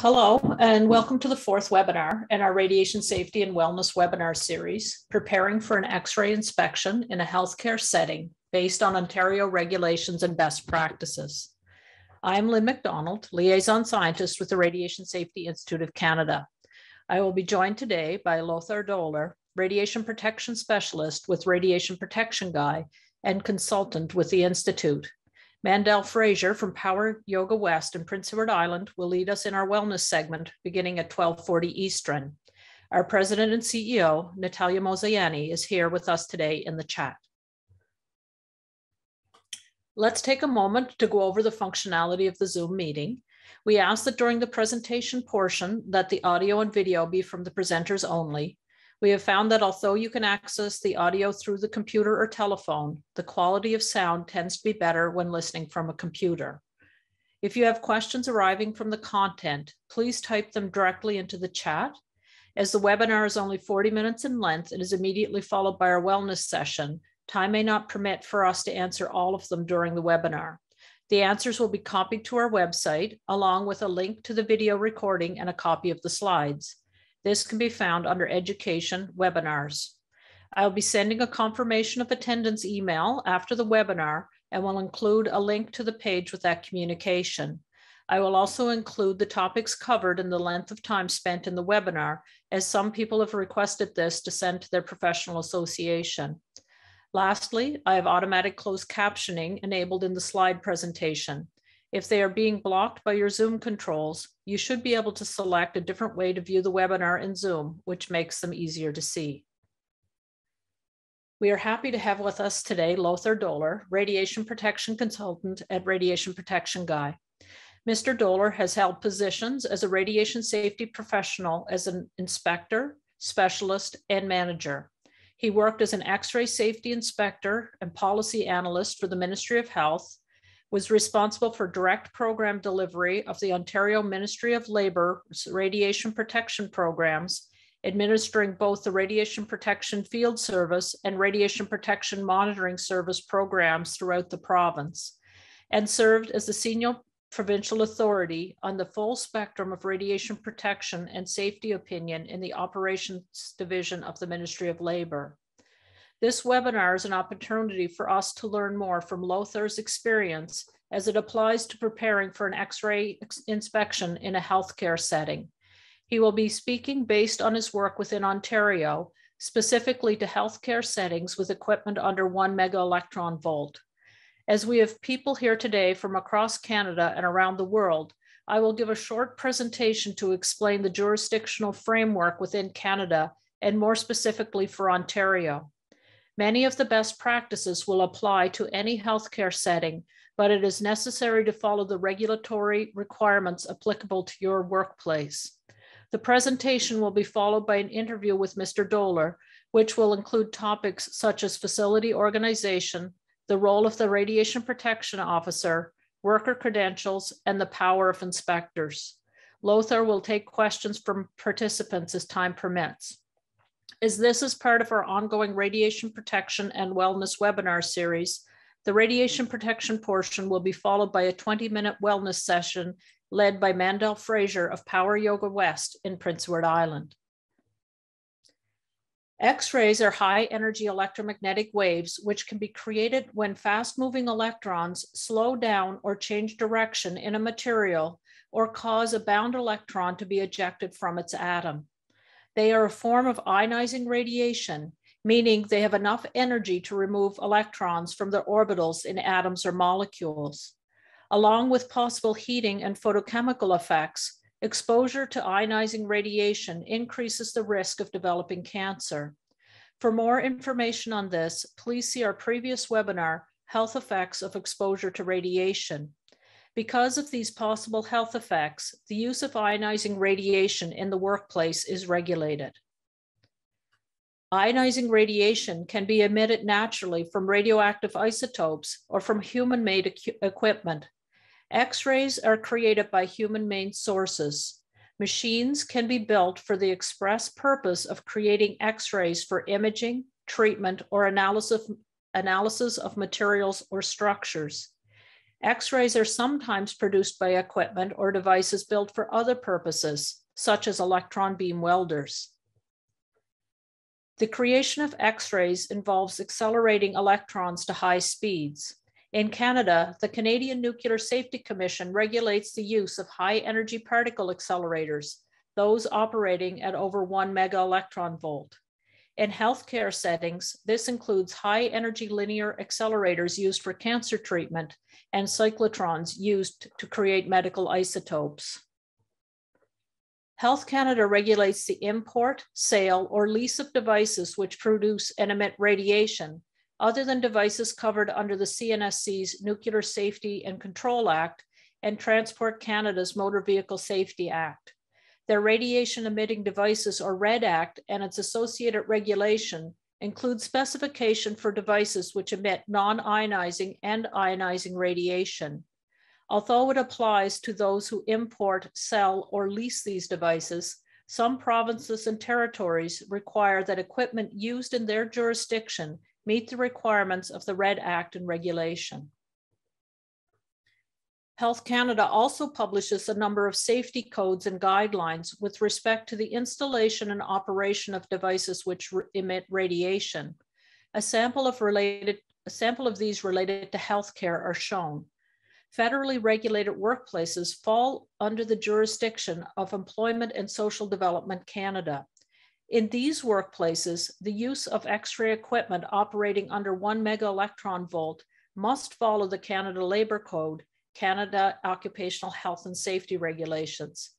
Hello, and welcome to the fourth webinar in our Radiation Safety and Wellness webinar series, Preparing for an X-ray Inspection in a Healthcare Setting based on Ontario regulations and best practices. I'm Lynn McDonald, Liaison Scientist with the Radiation Safety Institute of Canada. I will be joined today by Lothar Dohler, Radiation Protection Specialist with Radiation Protection Guy and Consultant with the Institute. Mandel Fraser from Power Yoga West in Prince Edward Island will lead us in our wellness segment beginning at 12:40 Eastern. Our President and CEO, Natalia Moziani, is here with us today in the chat. Let's take a moment to go over the functionality of the Zoom meeting. We ask that during the presentation portion that the audio and video be from the presenters only. We have found that although you can access the audio through the computer or telephone, the quality of sound tends to be better when listening from a computer. If you have questions arriving from the content, please type them directly into the chat. As the webinar is only 40 minutes in length and is immediately followed by our wellness session, time may not permit for us to answer all of them during the webinar. The answers will be copied to our website, along with a link to the video recording and a copy of the slides. This can be found under Education Webinars. I'll be sending a confirmation of attendance email after the webinar and will include a link to the page with that communication. I will also include the topics covered and the length of time spent in the webinar, as some people have requested this to send to their professional association. Lastly, I have automatic closed captioning enabled in the slide presentation. If they are being blocked by your Zoom controls, you should be able to select a different way to view the webinar in Zoom, which makes them easier to see. We are happy to have with us today Lothar Dohler, Radiation Protection Consultant at Radiation Protection Guy. Mr. Dohler has held positions as a radiation safety professional as an inspector, specialist, and manager. He worked as an X-ray safety inspector and policy analyst for the Ministry of Health, was responsible for direct program delivery of the Ontario Ministry of Labour's radiation protection programs, administering both the Radiation Protection Field Service and Radiation Protection Monitoring Service programs throughout the province, and served as the senior provincial authority on the full spectrum of radiation protection and safety opinion in the Operations Division of the Ministry of Labour. This webinar is an opportunity for us to learn more from Lothar's experience as it applies to preparing for an X-ray inspection in a healthcare setting. He will be speaking based on his work within Ontario, specifically to healthcare settings with equipment under 1 mega-electron volt. As we have people here today from across Canada and around the world, I will give a short presentation to explain the jurisdictional framework within Canada and more specifically for Ontario. Many of the best practices will apply to any healthcare setting, but it is necessary to follow the regulatory requirements applicable to your workplace. The presentation will be followed by an interview with Mr. Dohler, which will include topics such as facility organization, the role of the radiation protection officer, worker credentials, and the power of inspectors. Lothar will take questions from participants as time permits. As this is part of our ongoing radiation protection and wellness webinar series, the radiation protection portion will be followed by a 20-minute wellness session led by Mandel Fraser of Power Yoga West in Prince Edward Island. X-rays are high-energy electromagnetic waves which can be created when fast-moving electrons slow down or change direction in a material or cause a bound electron to be ejected from its atom. They are a form of ionizing radiation, meaning they have enough energy to remove electrons from their orbitals in atoms or molecules. Along with possible heating and photochemical effects, exposure to ionizing radiation increases the risk of developing cancer. For more information on this, please see our previous webinar, Health Effects of Exposure to Radiation. Because of these possible health effects, the use of ionizing radiation in the workplace is regulated. Ionizing radiation can be emitted naturally from radioactive isotopes or from human-made equipment. X-rays are created by human-made sources. Machines can be built for the express purpose of creating X-rays for imaging, treatment, or analysis of materials or structures. X-rays are sometimes produced by equipment or devices built for other purposes, such as electron beam welders. The creation of X-rays involves accelerating electrons to high speeds. In Canada, the Canadian Nuclear Safety Commission regulates the use of high-energy particle accelerators, those operating at over 1 mega-electron-volt. In healthcare settings, this includes high-energy linear accelerators used for cancer treatment and cyclotrons used to create medical isotopes. Health Canada regulates the import, sale, or lease of devices which produce and emit radiation, other than devices covered under the CNSC's Nuclear Safety and Control Act and Transport Canada's Motor Vehicle Safety Act. Their radiation-emitting devices, or RED Act, and its associated regulation include specification for devices which emit non-ionizing and ionizing radiation. Although it applies to those who import, sell, or lease these devices, some provinces and territories require that equipment used in their jurisdiction meet the requirements of the RED Act and regulation. Health Canada also publishes a number of safety codes and guidelines with respect to the installation and operation of devices which emit radiation. A sample of these related to healthcare are shown. Federally regulated workplaces fall under the jurisdiction of Employment and Social Development Canada. In these workplaces, the use of X-ray equipment operating under 1 mega-electron-volt must follow the Canada Labour Code, Canada Occupational Health and Safety Regulations.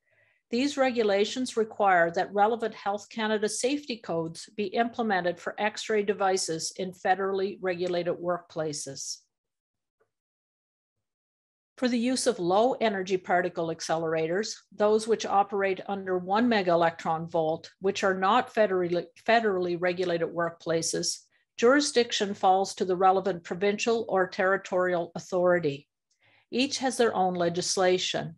These regulations require that relevant Health Canada safety codes be implemented for X-ray devices in federally regulated workplaces. For the use of low energy particle accelerators, those which operate under 1 mega-electron-volt, which are not federally regulated workplaces, jurisdiction falls to the relevant provincial or territorial authority. Each has their own legislation.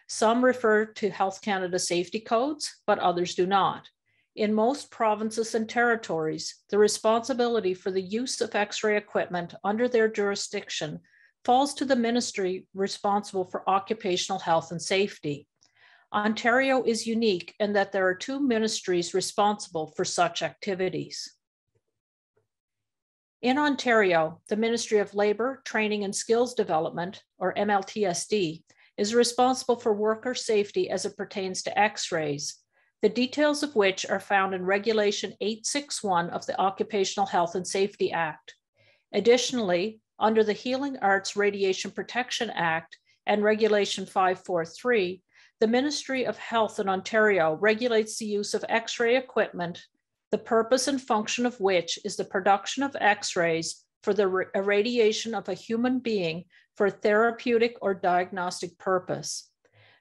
Some refer to Health Canada safety codes, but others do not. In most provinces and territories, the responsibility for the use of X-ray equipment under their jurisdiction falls to the ministry responsible for occupational health and safety. Ontario is unique in that there are two ministries responsible for such activities. In Ontario, the Ministry of Labour, Training and Skills Development, or MLTSD, is responsible for worker safety as it pertains to X-rays, the details of which are found in Regulation 861 of the Occupational Health and Safety Act. Additionally, under the Healing Arts Radiation Protection Act and Regulation 543, the Ministry of Health in Ontario regulates the use of X-ray equipment, the purpose and function of which is the production of X-rays for the irradiation of a human being for a therapeutic or diagnostic purpose.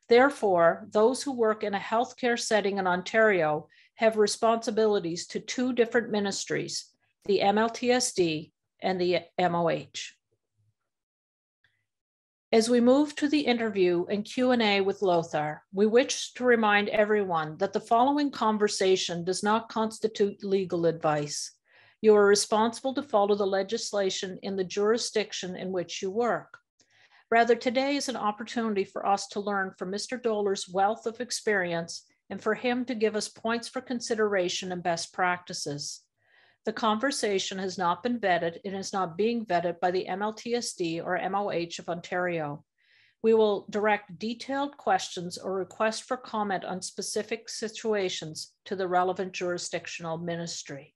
Therefore, those who work in a healthcare setting in Ontario have responsibilities to two different ministries, the MLTSD and the MOH. As we move to the interview and Q&A with Lothar, we wish to remind everyone that the following conversation does not constitute legal advice. You are responsible to follow the legislation in the jurisdiction in which you work. Rather, today is an opportunity for us to learn from Mr. Dohler's wealth of experience and for him to give us points for consideration and best practices. The conversation has not been vetted and is not being vetted by the MLTSD or MOH of Ontario. We will direct detailed questions or request for comment on specific situations to the relevant jurisdictional ministry.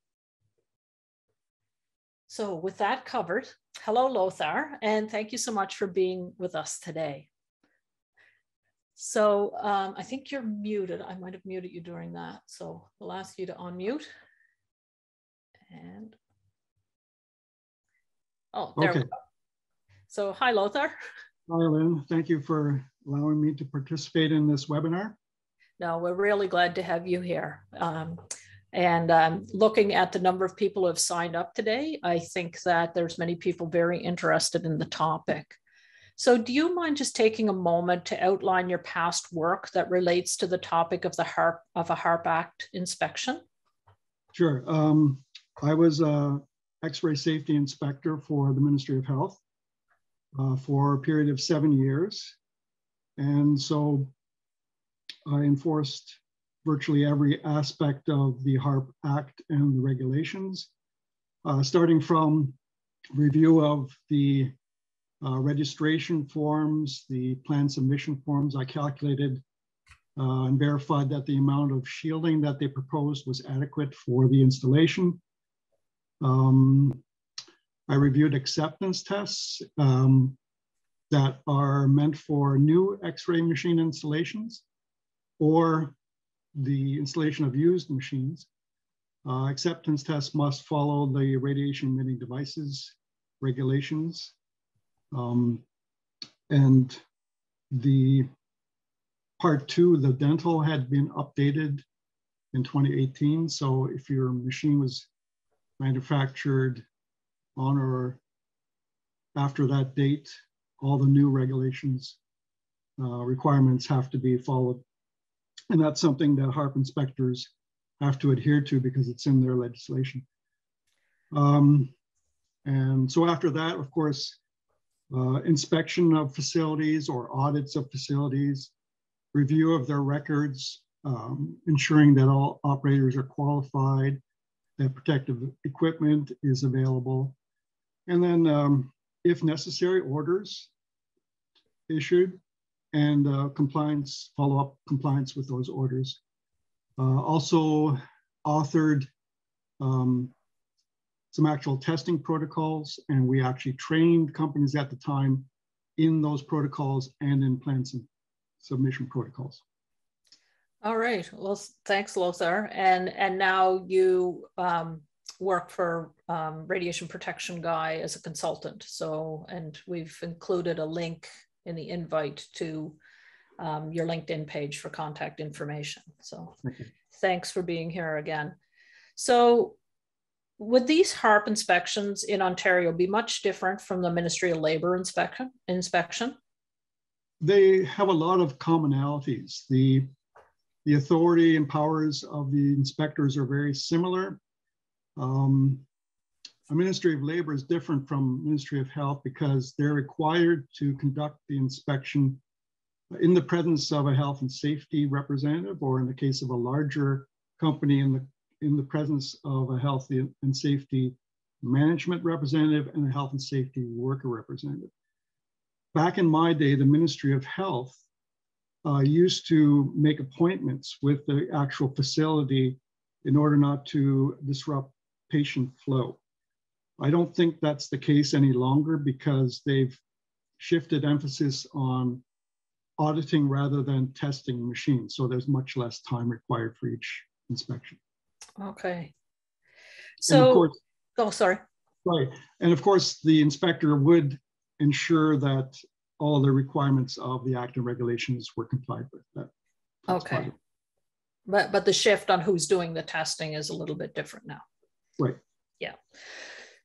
So with that covered, hello Lothar, and thank you so much for being with us today. So I think you're muted. I might have muted you during that. So we'll ask you to unmute. And oh, there we go. So hi, Lothar. Hi, Lynn. Thank you for allowing me to participate in this webinar. No, we're really glad to have you here. Looking at the number of people who have signed up today, I think that there's many people very interested in the topic. So do you mind just taking a moment to outline your past work that relates to the topic of a HARP Act inspection? Sure. I was an X-ray safety inspector for the Ministry of Health. for a period of 7 years. And so I enforced virtually every aspect of the HARP Act and the regulations, starting from review of the registration forms, the plan submission forms. I calculated and verified that the amount of shielding that they proposed was adequate for the installation. I reviewed acceptance tests that are meant for new X-ray machine installations or the installation of used machines. Acceptance tests must follow the radiation emitting devices regulations. And the part 2, the dental, had been updated in 2018. So if your machine was manufactured on or after that date, all the new regulations requirements have to be followed. And that's something that HARP inspectors have to adhere to because it's in their legislation. And so after that, of course, inspection of facilities or audits of facilities, review of their records, ensuring that all operators are qualified, that protective equipment is available. And then if necessary, orders issued and compliance, follow-up compliance with those orders. Also authored some actual testing protocols, and we actually trained companies at the time in those protocols and in plan submission protocols. All right. Well, thanks, Lothar. And now you work for Radiation Protection Guy as a consultant. So, and we've included a link in the invite to your LinkedIn page for contact information. So thanks for being here again. So would these HARP inspections in Ontario be much different from the Ministry of Labour inspection? They have a lot of commonalities. The authority and powers of the inspectors are very similar. The Ministry of Labour is different from Ministry of Health because they're required to conduct the inspection in the presence of a health and safety representative, or in the case of a larger company, in the presence of a health and safety management representative and a health and safety worker representative. Back in my day, the Ministry of Health used to make appointments with the actual facility in order not to disrupt patient flow. I don't think that's the case any longer because they've shifted emphasis on auditing rather than testing machines. So there's much less time required for each inspection. Okay. So, course, oh, sorry. Right. And of course, the inspector would ensure that all the requirements of the Act and regulations were complied with. Okay. But the shift on who's doing the testing is a little bit different now. Right. Yeah.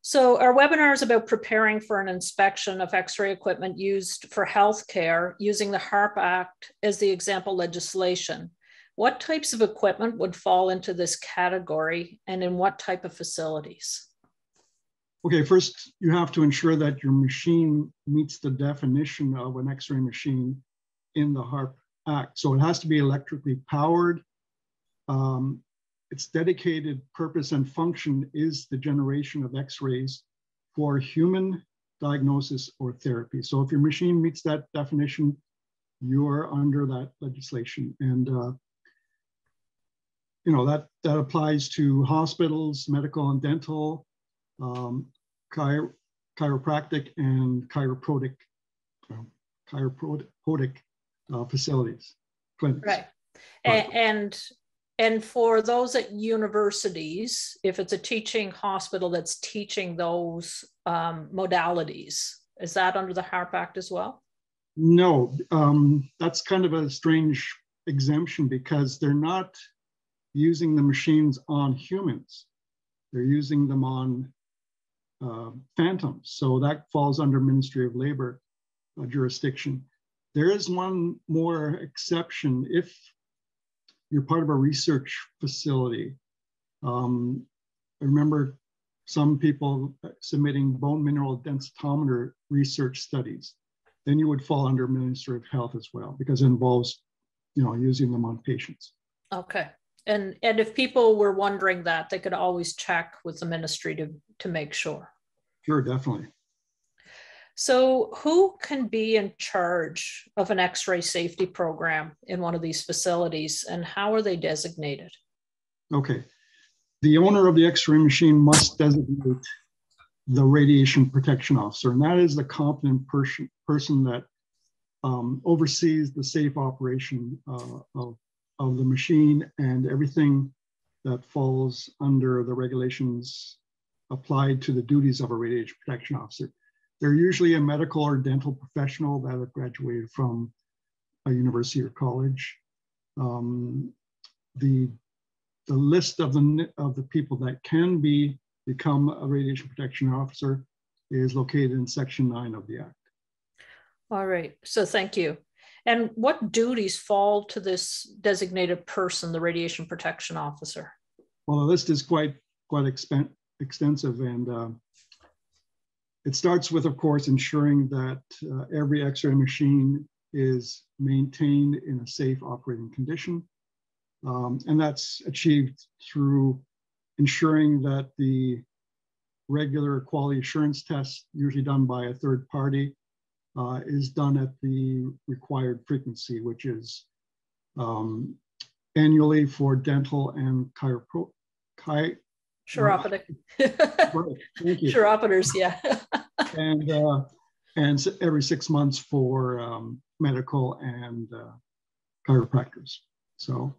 So our webinar is about preparing for an inspection of X-ray equipment used for healthcare using the HARP Act as the example legislation. What types of equipment would fall into this category and in what type of facilities? Okay, first you have to ensure that your machine meets the definition of an X-ray machine in the HARP Act. So it has to be electrically powered. Its dedicated purpose and function is the generation of X-rays for human diagnosis or therapy. So if your machine meets that definition, you're under that legislation. And you know, that applies to hospitals, medical and dental, chiropractic and chiropractic facilities, clinics. Right. And for those at universities, if it's a teaching hospital that's teaching those modalities, is that under the HARP Act as well? No, that's kind of a strange exemption because they're not using the machines on humans. They're using them on phantoms. So that falls under Ministry of Labor jurisdiction. There is one more exception. If you're part of a research facility, I remember some people submitting bone mineral densitometer research studies, then you would fall under Ministry of Health as well, because it involves, using them on patients. Okay. And if people were wondering that, they could always check with the ministry to make sure. Sure, definitely. So who can be in charge of an X-ray safety program in one of these facilities, and how are they designated? Okay. The owner of the X-ray machine must designate the radiation protection officer, and that is the competent person that oversees the safe operation of the machine and everything that falls under the regulations applied to the duties of a radiation protection officer. They're usually a medical or dental professional that have graduated from a university or college. The list of the people that can become a radiation protection officer is located in Section 9 of the Act. All right, so thank you. And what duties fall to this designated person, the radiation protection officer? Well, the list is quite extensive, and it starts with, of course, ensuring that every X-ray machine is maintained in a safe operating condition. And that's achieved through ensuring that the regular quality assurance test, usually done by a third party, is done at the required frequency, which is annually for dental and chiropodist. Chiropoders, yeah. and every 6 months for medical and chiropractors. So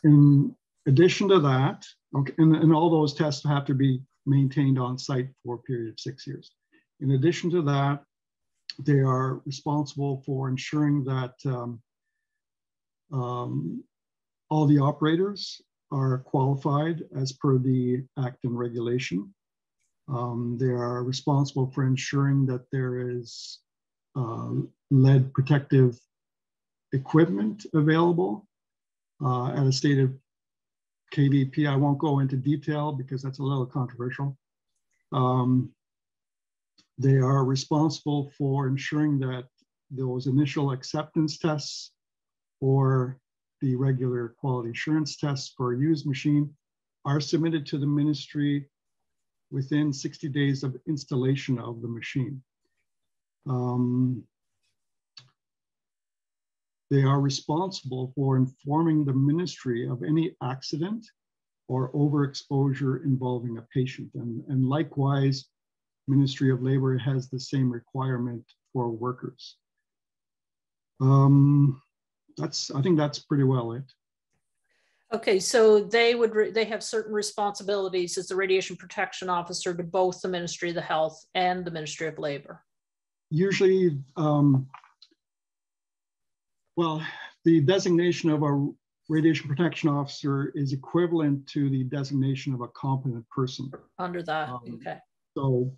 in addition to that, okay, and all those tests have to be maintained on site for a period of 6 years. In addition to that, they are responsible for ensuring that all the operators are qualified as per the Act and regulation. They are responsible for ensuring that there is lead protective equipment available at a stated KVP. I won't go into detail because that's a little controversial. They are responsible for ensuring that those initial acceptance tests or the regular quality assurance tests for a used machine are submitted to the ministry within 60 days of installation of the machine. They are responsible for informing the ministry of any accident or overexposure involving a patient. And likewise, Ministry of Labor has the same requirement for workers. I think that's pretty well it. Okay, so they have certain responsibilities as the radiation protection officer to both the Ministry of the Health and the Ministry of Labor. Usually, well, the designation of a radiation protection officer is equivalent to the designation of a competent person. Under that, okay. So,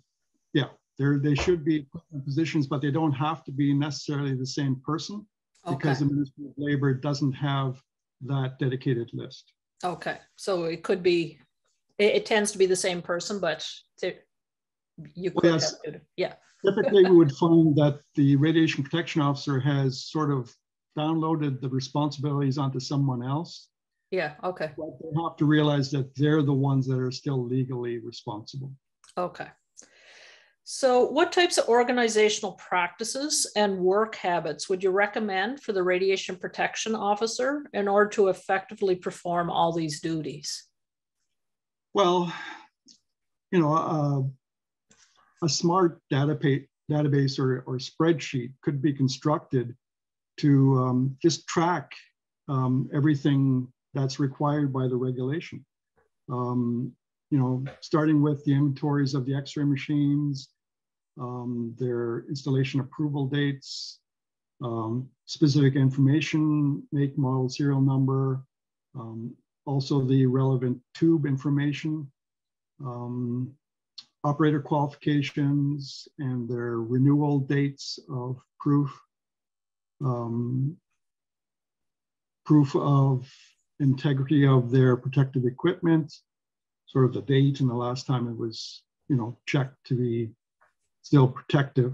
yeah, they should be positions, but they don't have to be necessarily the same person because the Ministry of Labor doesn't have that dedicated list. Okay, so it could be, it tends to be the same person, but you could have to, yeah. Typically, we would find that the radiation protection officer has sort of downloaded the responsibilities onto someone else. Yeah, okay. But they have to realize that they're the ones that are still legally responsible. Okay. So what types of organizational practices and work habits would you recommend for the radiation protection officer in order to effectively perform all these duties? Well, a smart database or spreadsheet could be constructed to just track everything that's required by the regulation. Starting with the inventories of the X-ray machines, their installation approval dates, specific information, make, model, serial number, also the relevant tube information, operator qualifications and their renewal dates of proof, proof of integrity of their protective equipment, sort of the date and the last time it was, checked to be still protective.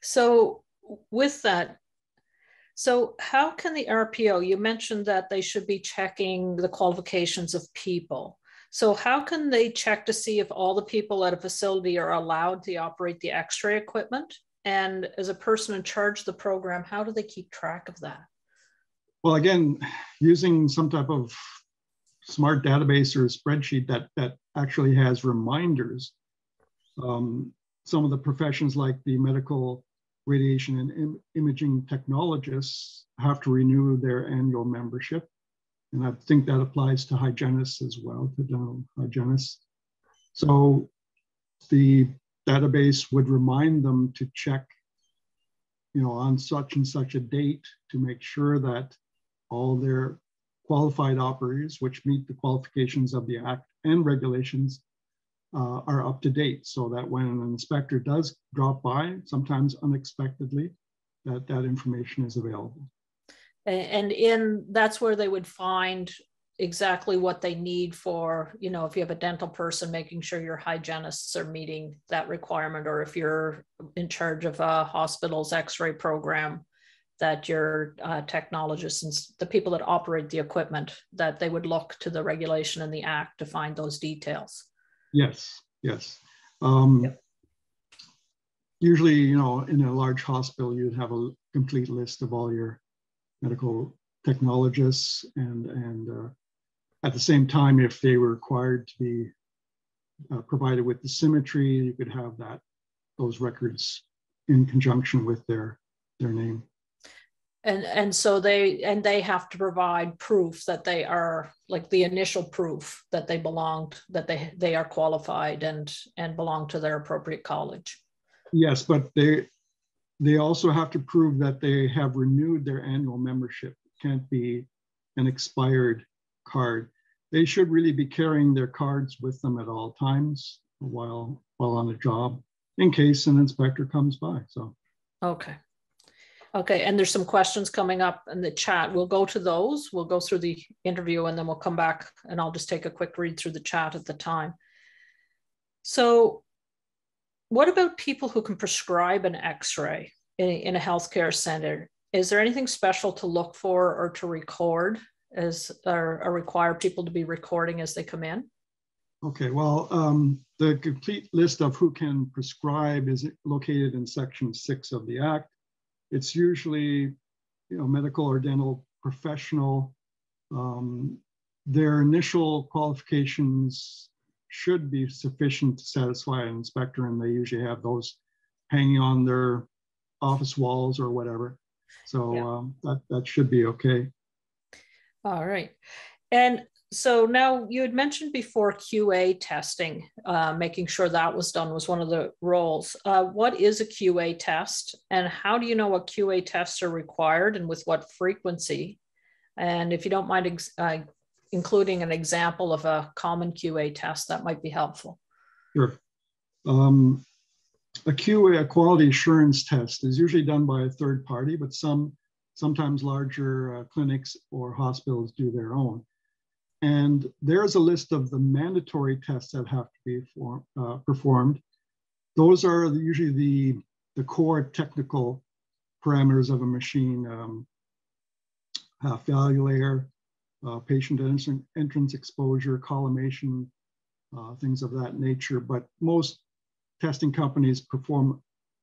So with that, so how can the RPO, you mentioned that they should be checking the qualifications of people. So how can they check to see if all the people at a facility are allowed to operate the X-ray equipment? And as a person in charge of the program, how do they keep track of that? Well, again, using some type of smart database or spreadsheet that actually has reminders. Some of the professions like the medical radiation and imaging technologists have to renew their annual membership. And I think that applies to hygienists as well, to dental hygienists. So the database would remind them to check, on such and such a date to make sure that all their qualified operators, which meet the qualifications of the Act and regulations, are up to date, so that when an inspector does drop by, sometimes unexpectedly, that information is available. And that's where they would find exactly what they need for, if you have a dental person, making sure your hygienists are meeting that requirement, or if you're in charge of a hospital's X-ray program, that your technologists and the people that operate the equipment, that they would look to the regulation and the Act to find those details. Yes. Usually, in a large hospital, you'd have a complete list of all your medical technologists, and at the same time, if they were required to be provided with the symmetry, you could have those records in conjunction with their name. And so they have to provide proof that they are, like the initial proof that they belonged, that they are qualified and belong to their appropriate college. Yes, but they also have to prove that they have renewed their annual membership. It can't be an expired card. They should really be carrying their cards with them at all times while on the job, in case an inspector comes by. So Okay, and there's some questions coming up in the chat. We'll go to those. We'll go through the interview and then we'll come back and I'll just take a quick read through the chat at the time. So what about people who can prescribe an X-ray in a healthcare center? Is there anything special to look for or to record or require people to be recording as they come in? Okay, well, the complete list of who can prescribe is located in Section 6 of the Act. It's usually, medical or dental professional. Their initial qualifications should be sufficient to satisfy an inspector, and they usually have those hanging on their office walls or whatever. So that should be okay. All right. And so now you had mentioned before QA testing, making sure that was done was one of the roles. What is a QA test, and how do you know what QA tests are required and with what frequency? And if you don't mind including an example of a common QA test, that might be helpful. Sure. A QA, a quality assurance test, is usually done by a third party, but sometimes larger clinics or hospitals do their own. And there's a list of the mandatory tests that have to be performed. Those are usually the core technical parameters of a machine: failure layer, patient entrance exposure, collimation, things of that nature. But most testing companies perform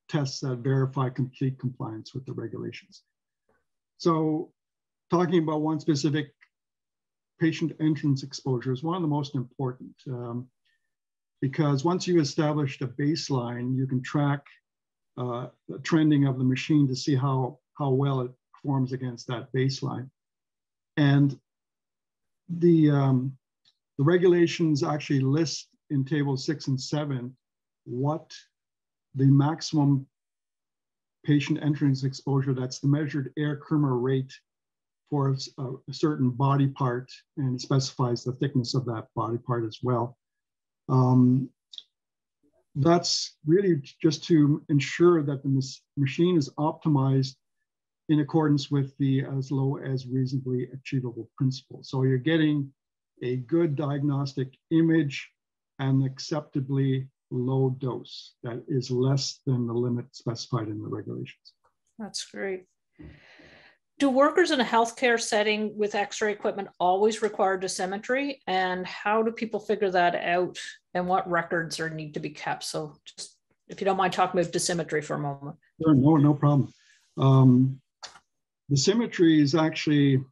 tests that verify complete compliance with the regulations. So talking about one specific, patient entrance exposure is one of the most important, because once you've established a baseline, you can track the trending of the machine to see how well it performs against that baseline. And the regulations actually list in tables 6 and 7 what the maximum patient entrance exposure, that's the measured air Kermer rate for a certain body part, and it specifies the thickness of that body part as well. That's really just to ensure that the machine is optimized in accordance with the as low as reasonably achievable principle. So you're getting a good diagnostic image and acceptably low dose that is less than the limit specified in the regulations. That's great. Do workers in a healthcare setting with X-ray equipment always require dosimetry? And how do people figure that out? And what records need to be kept? So just, if you don't mind talking about dosimetry for a moment. Sure, no problem. Dosimetry is actually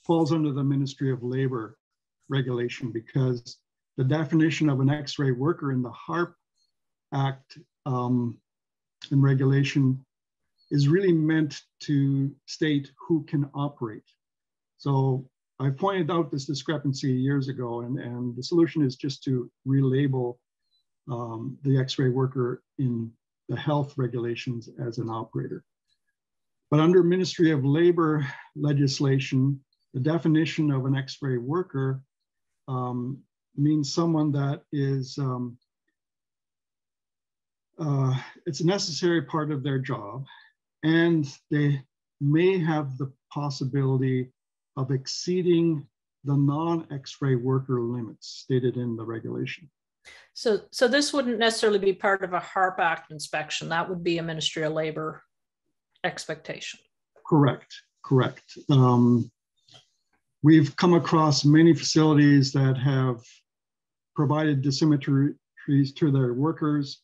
falls under the Ministry of Labor regulation because the definition of an X-ray worker in the HARP Act and regulation is really meant to state who can operate. So I pointed out this discrepancy years ago, and the solution is just to relabel the X-ray worker in the health regulations as an operator. But under Ministry of Labor legislation, the definition of an X-ray worker means someone that is, it's a necessary part of their job, and they may have the possibility of exceeding the non-X-ray worker limits stated in the regulation. So this wouldn't necessarily be part of a HARP Act inspection. That would be a Ministry of Labor expectation. Correct. We've come across many facilities that have provided dosimetries to their workers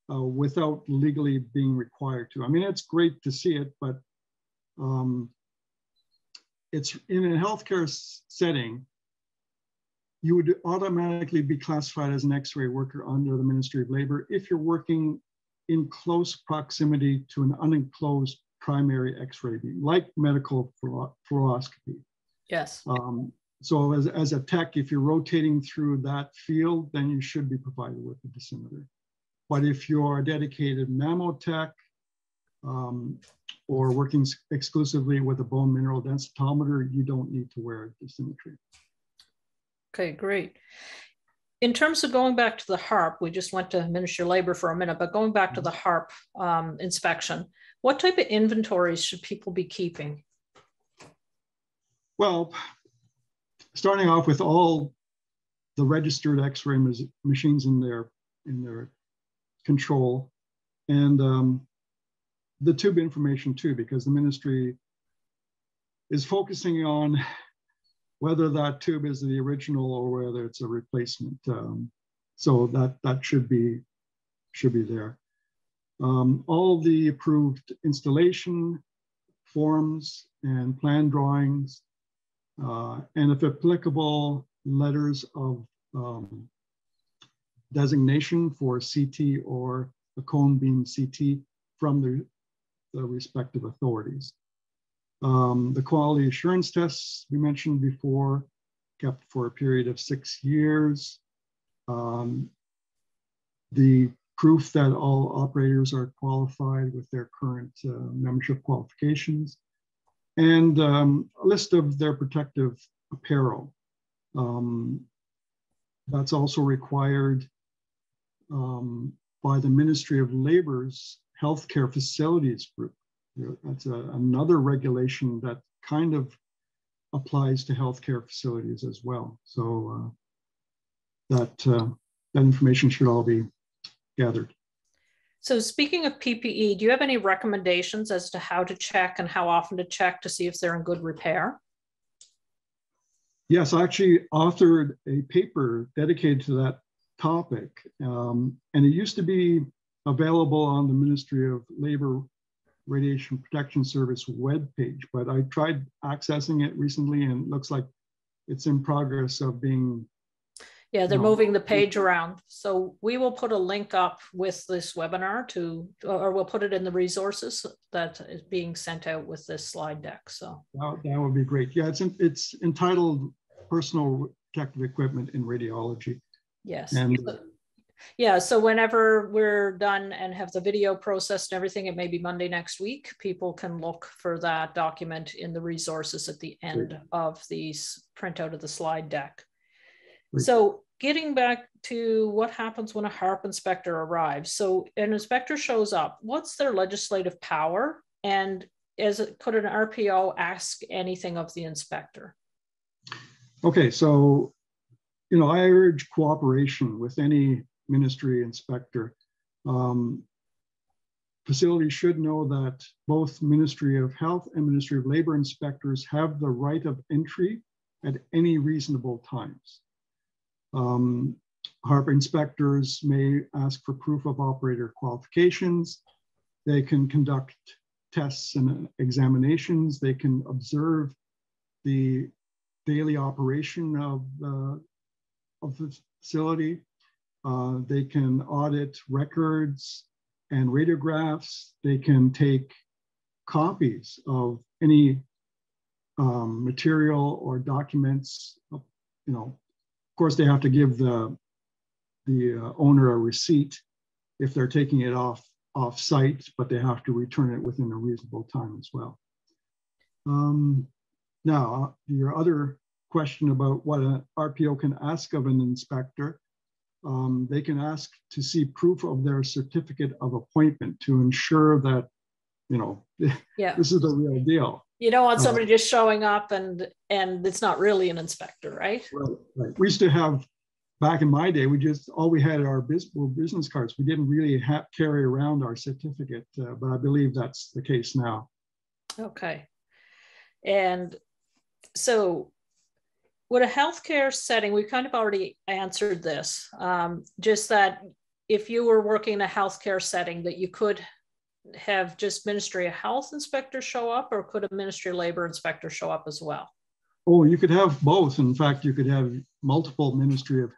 without legally being required to. I mean, it's great to see it, but it's in a healthcare setting, you would automatically be classified as an X-ray worker under the Ministry of Labor if you're working in close proximity to an unenclosed primary X-ray beam, like medical fluoroscopy. Yes. So as a tech, if you're rotating through that field, then you should be provided with a dosimeter. But if you're a dedicated mammotech or working exclusively with a bone mineral densitometer, you don't need to wear a dosimetry. Okay, great. In terms of going back to the HARP, we just went to Ministry of Labor for a minute, but going back to the HARP inspection, what type of inventories should people be keeping? Well, starting off with all the registered X-ray machines in their control, and the tube information too, because the ministry is focusing on whether that tube is the original or whether it's a replacement. So that should be there. All the approved installation forms and plan drawings, and if applicable, letters of designation for CT or a cone beam CT from the respective authorities. The quality assurance tests we mentioned before, kept for a period of 6 years. The proof that all operators are qualified with their current membership qualifications, and a list of their protective apparel. That's also required by the Ministry of Labor's Healthcare Facilities Group. That's another regulation that kind of applies to healthcare facilities as well. So that information should all be gathered. So speaking of PPE, do you have any recommendations as to how to check and how often to check to see if they're in good repair? Yes, I actually authored a paper dedicated to that topic. And it used to be available on the Ministry of Labor Radiation Protection Service webpage, but I tried accessing it recently and it looks like it's in progress of being. Yeah, they're moving the page around. So we will put a link up with this webinar or we'll put it in the resources that is being sent out with this slide deck. So that would be great. Yeah, it's entitled Personal Protective Equipment in Radiology. Yes. And yeah, so whenever we're done and have the video processed and everything, it may be Monday next week, people can look for that document in the resources at the end of these printout of the slide deck. So getting back to what happens when a HARP inspector arrives. So an inspector shows up, what's their legislative power? And could an RPO ask anything of the inspector? Okay, so, I urge cooperation with any ministry inspector. Facilities should know that both Ministry of Health and Ministry of Labor inspectors have the right of entry at any reasonable times. HARP inspectors may ask for proof of operator qualifications. They can conduct tests and examinations. They can observe the daily operation of the facility. They can audit records and radiographs. They can take copies of any material or documents. Of course, they have to give the owner a receipt if they're taking it off site, but they have to return it within a reasonable time as well. Now, your other question about what an RPO can ask of an inspector, they can ask to see proof of their certificate of appointment to ensure that, this is the real deal. You don't want somebody just showing up and it's not really an inspector, right? Right. We used to have, back in my day, all we had our business cards. We didn't really carry around our certificate, but I believe that's the case now. Okay. And so with a healthcare setting, we kind of already answered this, just that if you were working in a healthcare setting, that you could have just Ministry of Health inspector show up, or could a Ministry of Labor inspector show up as well? Oh, you could have both. In fact, you could have multiple Ministry of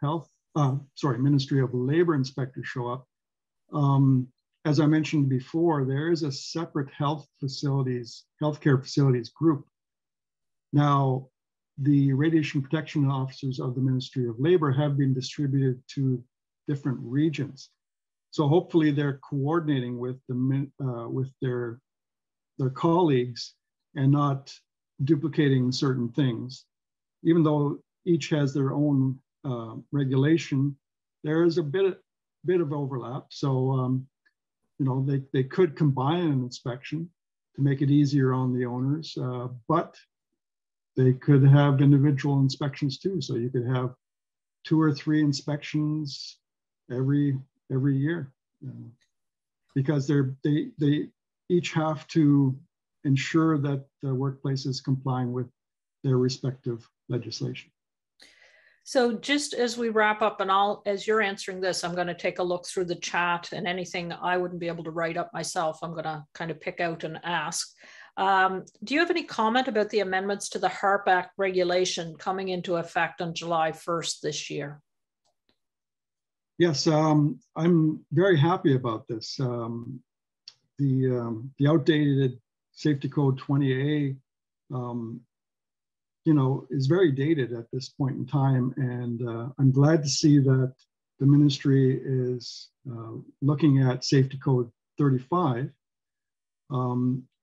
Labor inspectors show up. As I mentioned before, there is a separate healthcare facilities group. Now, the radiation protection officers of the Ministry of Labor have been distributed to different regions. So hopefully they're coordinating with their colleagues and not duplicating certain things. Even though each has their own regulation, there is a bit of overlap. So they could combine an inspection to make it easier on the owners, but they could have individual inspections too. So you could have 2 or 3 inspections every year, because they each have to ensure that the workplace is complying with their respective legislation. So just as we wrap up, and as you're answering this, I'm going to take a look through the chat, and anything I wouldn't be able to write up myself, I'm going to kind of pick out and ask. Do you have any comment about the amendments to the HARP Act regulation coming into effect on July 1st this year? Yes, I'm very happy about this. The outdated Safety Code 20A, is very dated at this point in time, and I'm glad to see that the ministry is looking at Safety Code 35.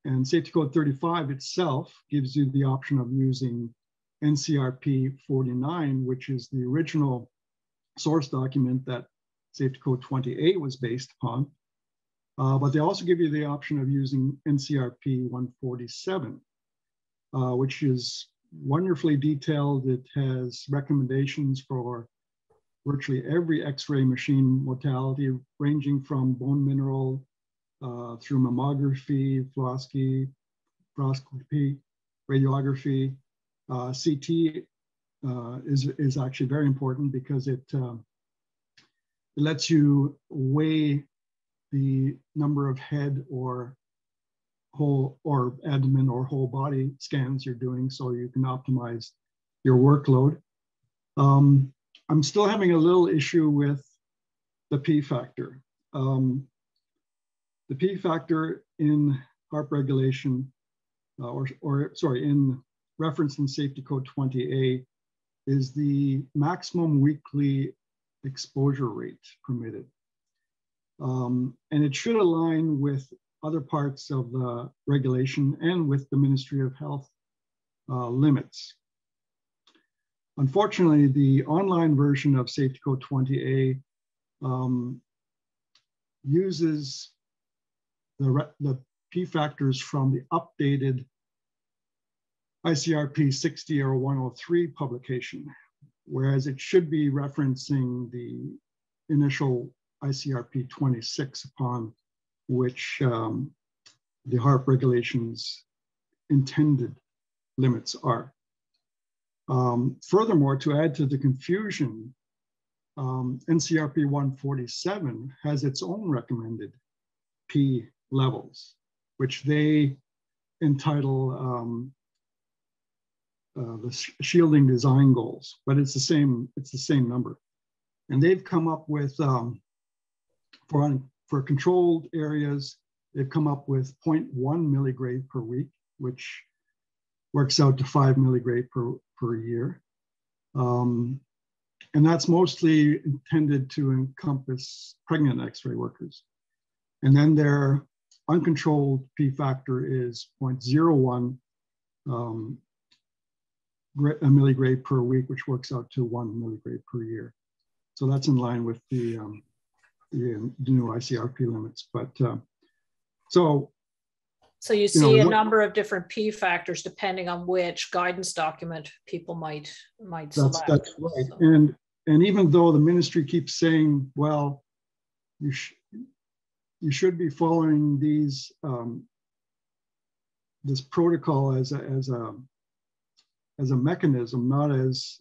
And Safety Code 35 itself gives you the option of using NCRP 49, which is the original source document that Safety Code 20A was based upon. But they also give you the option of using NCRP 147, which is wonderfully detailed. It has recommendations for virtually every X-ray machine modality, ranging from bone mineral through mammography, fluoroscopy, radiography. CT is actually very important because it lets you weigh the number of head or whole or abdomen or whole body scans you're doing, so you can optimize your workload. I'm still having a little issue with the P factor. The P factor in HARP regulation, in reference in Safety Code 20A, is the maximum weekly exposure rate permitted. And it should align with other parts of the regulation and with the Ministry of Health limits. Unfortunately, the online version of Safety Code 20A uses the P factors from the updated ICRP 60 or 103 publication, whereas it should be referencing the initial ICRP 26 upon which the HARP regulations intended limits are. Furthermore, to add to the confusion, NCRP 147 has its own recommended P levels, which they entitle the shielding design goals, but it's the same number. And they've come up with, for controlled areas, they've come up with 0.1 milligrade per week, which works out to 5 milligrade per year. And that's mostly intended to encompass pregnant X-ray workers. And then their uncontrolled P factor is 0.01 a milligrade per week, which works out to 1 milligrade per year. So that's in line with the new ICRP limits. But so you see a number of different P factors depending on which guidance document people might select. That's right. So. And even though the ministry keeps saying, well, you should be following these this protocol as a mechanism, not as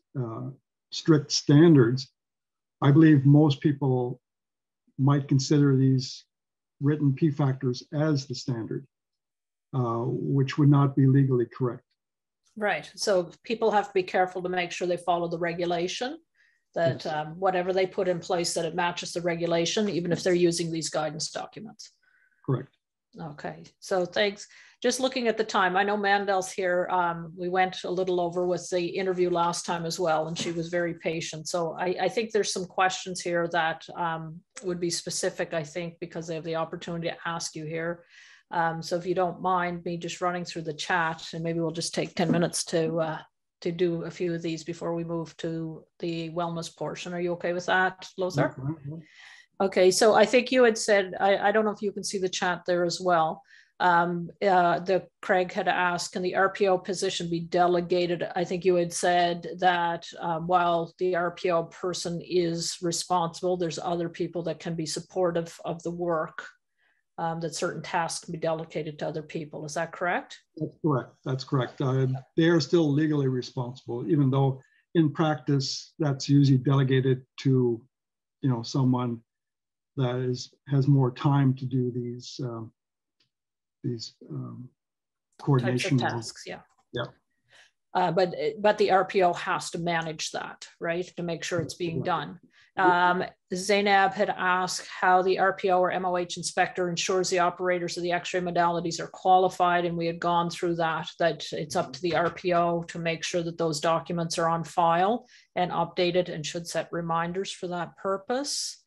strict standards, I believe most people might consider these written P factors as the standard, which would not be legally correct. Right. So people have to be careful to make sure they follow the regulation, that yes. Whatever they put in place, that it matches the regulation, even if they're using these guidance documents. Correct. Okay. So thanks. Just looking at the time, I know Mandel's here. We went a little over with the interview last time as well, and she was very patient. So I think there's some questions here that would be specific, I think, because they have the opportunity to ask you here. So if you don't mind me just running through the chat, and maybe we'll just take 10 minutes to do a few of these before we move to the wellness portion. Are you okay with that, Lothar? Mm-hmm. Okay, so I think you had said, I don't know if you can see the chat there as well. Craig had asked, can the RPO position be delegated? I think you had said that while the RPO person is responsible, there's other people that can be supportive of the work, that certain tasks can be delegated to other people. Is that correct? That's correct. That's correct. They are still legally responsible, even though in practice that's usually delegated to, someone that has more time to do these coordination types of tasks. Yeah. Yeah. But the RPO has to manage that, right, to make sure it's being done. Zainab had asked how the RPO or MOH inspector ensures the operators of the X-ray modalities are qualified, and we had gone through that it's up to the RPO to make sure that those documents are on file and updated, and should set reminders for that purpose.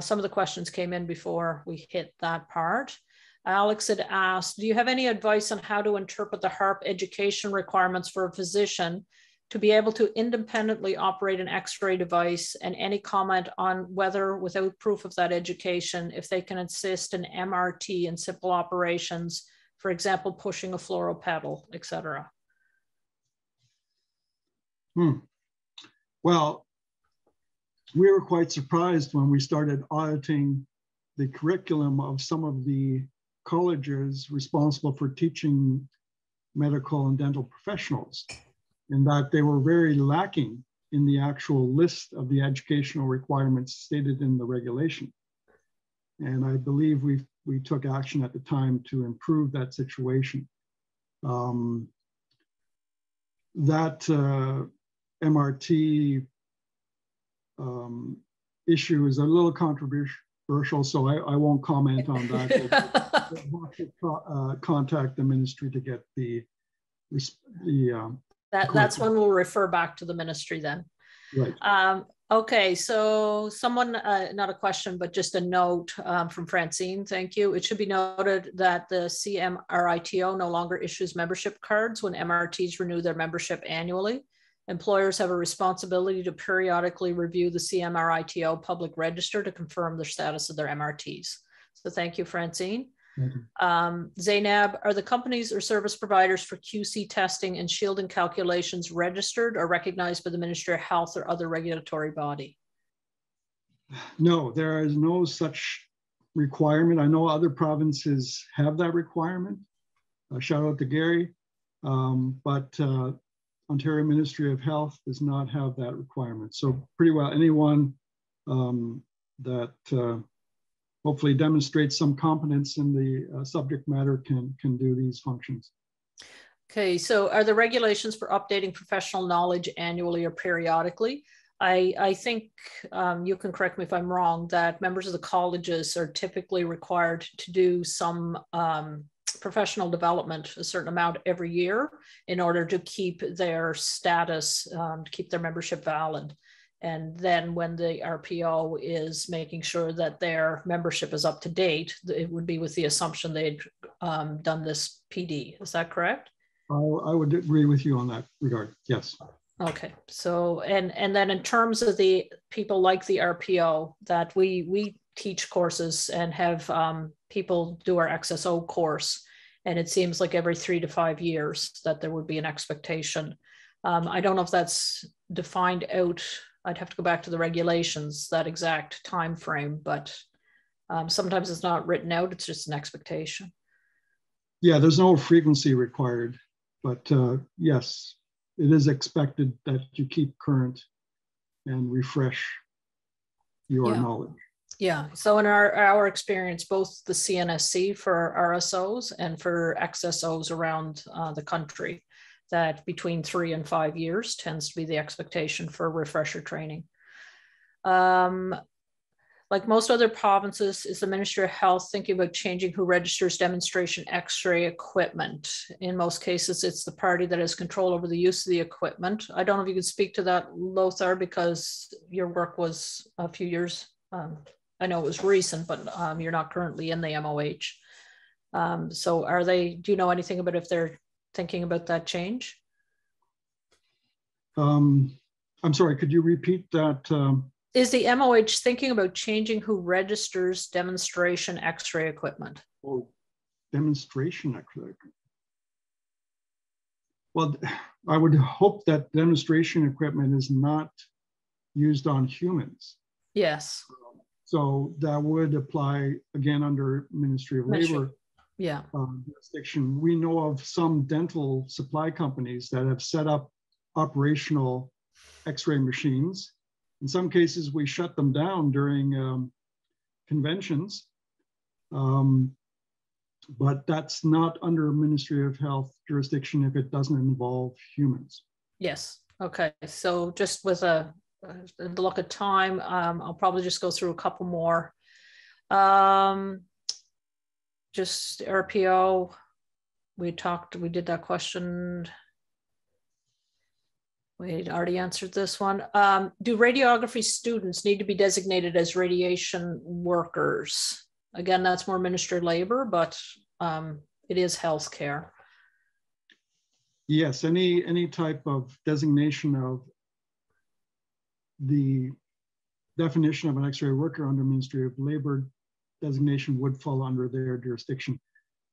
Some of the questions came in before we hit that part. Alex had asked, do you have any advice on how to interpret the HARP education requirements for a physician to be able to independently operate an X-ray device, and any comment on whether, without proof of that education, if they can assist in MRT in simple operations, for example, pushing a fluoro pedal, etc.? Well, we were quite surprised when we started auditing the curriculum of some of the colleges responsible for teaching medical and dental professionals, in that they were very lacking in the actual list of the educational requirements stated in the regulation. And I believe we took action at the time to improve that situation. That MRT issue is a little controversial, so I won't comment on that. We'll have to contact the ministry to get that's when we'll refer back to the ministry then. Right. Okay, so someone, not a question, but just a note from Francine, thank you. It should be noted that the CMRITO no longer issues membership cards when MRTs renew their membership annually. Employers have a responsibility to periodically review the CMRITO public register to confirm the status of their MRTs. So thank you, Francine. Zainab, are the companies or service providers for QC testing and shielding calculations registered or recognized by the Ministry of Health or other regulatory body? No, there is no such requirement. I know other provinces have that requirement. Shout out to Gary, but Ontario Ministry of Health does not have that requirement. So pretty well anyone that hopefully demonstrates some competence in the subject matter can do these functions. Okay, so are the regulations for updating professional knowledge annually or periodically? I think you can correct me if I'm wrong, that members of the colleges are typically required to do some professional development, a certain amount every year, in order to keep their status, to keep their membership valid. And then when the RPO is making sure that their membership is up to date, it would be with the assumption they'd done this PD. Is that correct? I would agree with you on that regard. Yes. Okay. So, and then in terms of the people like the RPO that we teach courses and have people do our XSO course, and it seems like every 3 to 5 years that there would be an expectation. I don't know if that's defined out. I'd have to go back to the regulations, that exact time frame, but sometimes it's not written out. It's just an expectation. Yeah, there's no frequency required, but yes, it is expected that you keep current and refresh your knowledge. Yeah, so in our experience, both the CNSC for RSOs and for XSOs around the country, that between 3 and 5 years tends to be the expectation for refresher training. Like most other provinces, is the Ministry of Health thinking about changing who registers demonstration X-ray equipment? In most cases, it's the party that has control over the use of the equipment. I don't know if you could speak to that, Lothar, because your work was a few years, I know it was recent, but you're not currently in the MOH. So are they, do you know anything about if they're thinking about that change? I'm sorry, could you repeat that? Is the MOH thinking about changing who registers demonstration X-ray equipment? Oh, demonstration X-ray. Well, I would hope that demonstration equipment is not used on humans. Yes. So that would apply again under Ministry of Labor. Yeah. Jurisdiction. We know of some dental supply companies that have set up operational X-ray machines. In some cases, we shut them down during conventions, but that's not under Ministry of Health jurisdiction if it doesn't involve humans. Yes. Okay. So just with a look at time, I'll probably just go through a couple more. Just RPO, we did that question. We already answered this one. Do radiography students need to be designated as radiation workers? Again, that's more Ministry of Labor, but it is healthcare. Yes, any type of designation of the definition of an X-ray worker under Ministry of Labor designation would fall under their jurisdiction.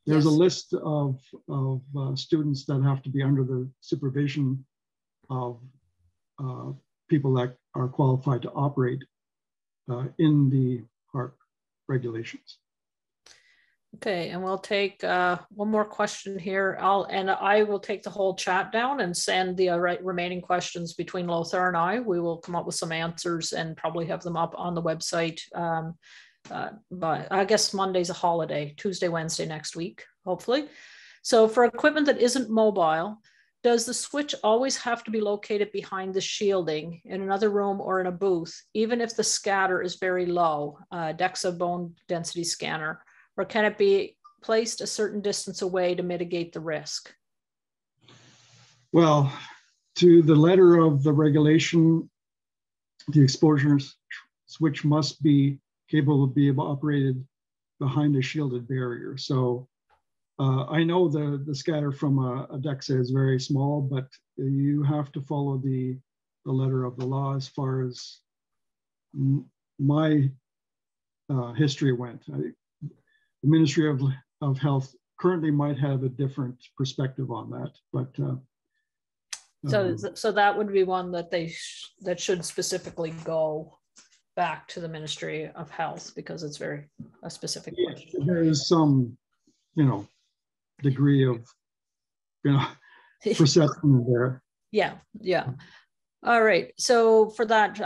There's a list of students that have to be under the supervision of people that are qualified to operate in the HARP regulations. Okay, and we'll take one more question here. I will take the whole chat down and send the remaining questions between Lothar and I. We will come up with some answers and probably have them up on the website. But I guess Monday's a holiday, Tuesday, Wednesday next week, hopefully. So for equipment that isn't mobile, does the switch always have to be located behind the shielding in another room or in a booth, even if the scatter is very low, DEXA bone density scanner, or can it be placed a certain distance away to mitigate the risk? Well, to the letter of the regulation, the exposure switch must be capable of being operated behind a shielded barrier. So I know the scatter from a DEXA is very small, but you have to follow the letter of the law as far as my history went. The Ministry of of Health currently might have a different perspective on that, but so that would be one that that should specifically go back to the Ministry of Health, because it's very a specific question. There is some, degree of, perception there. Yeah. All right. So for that,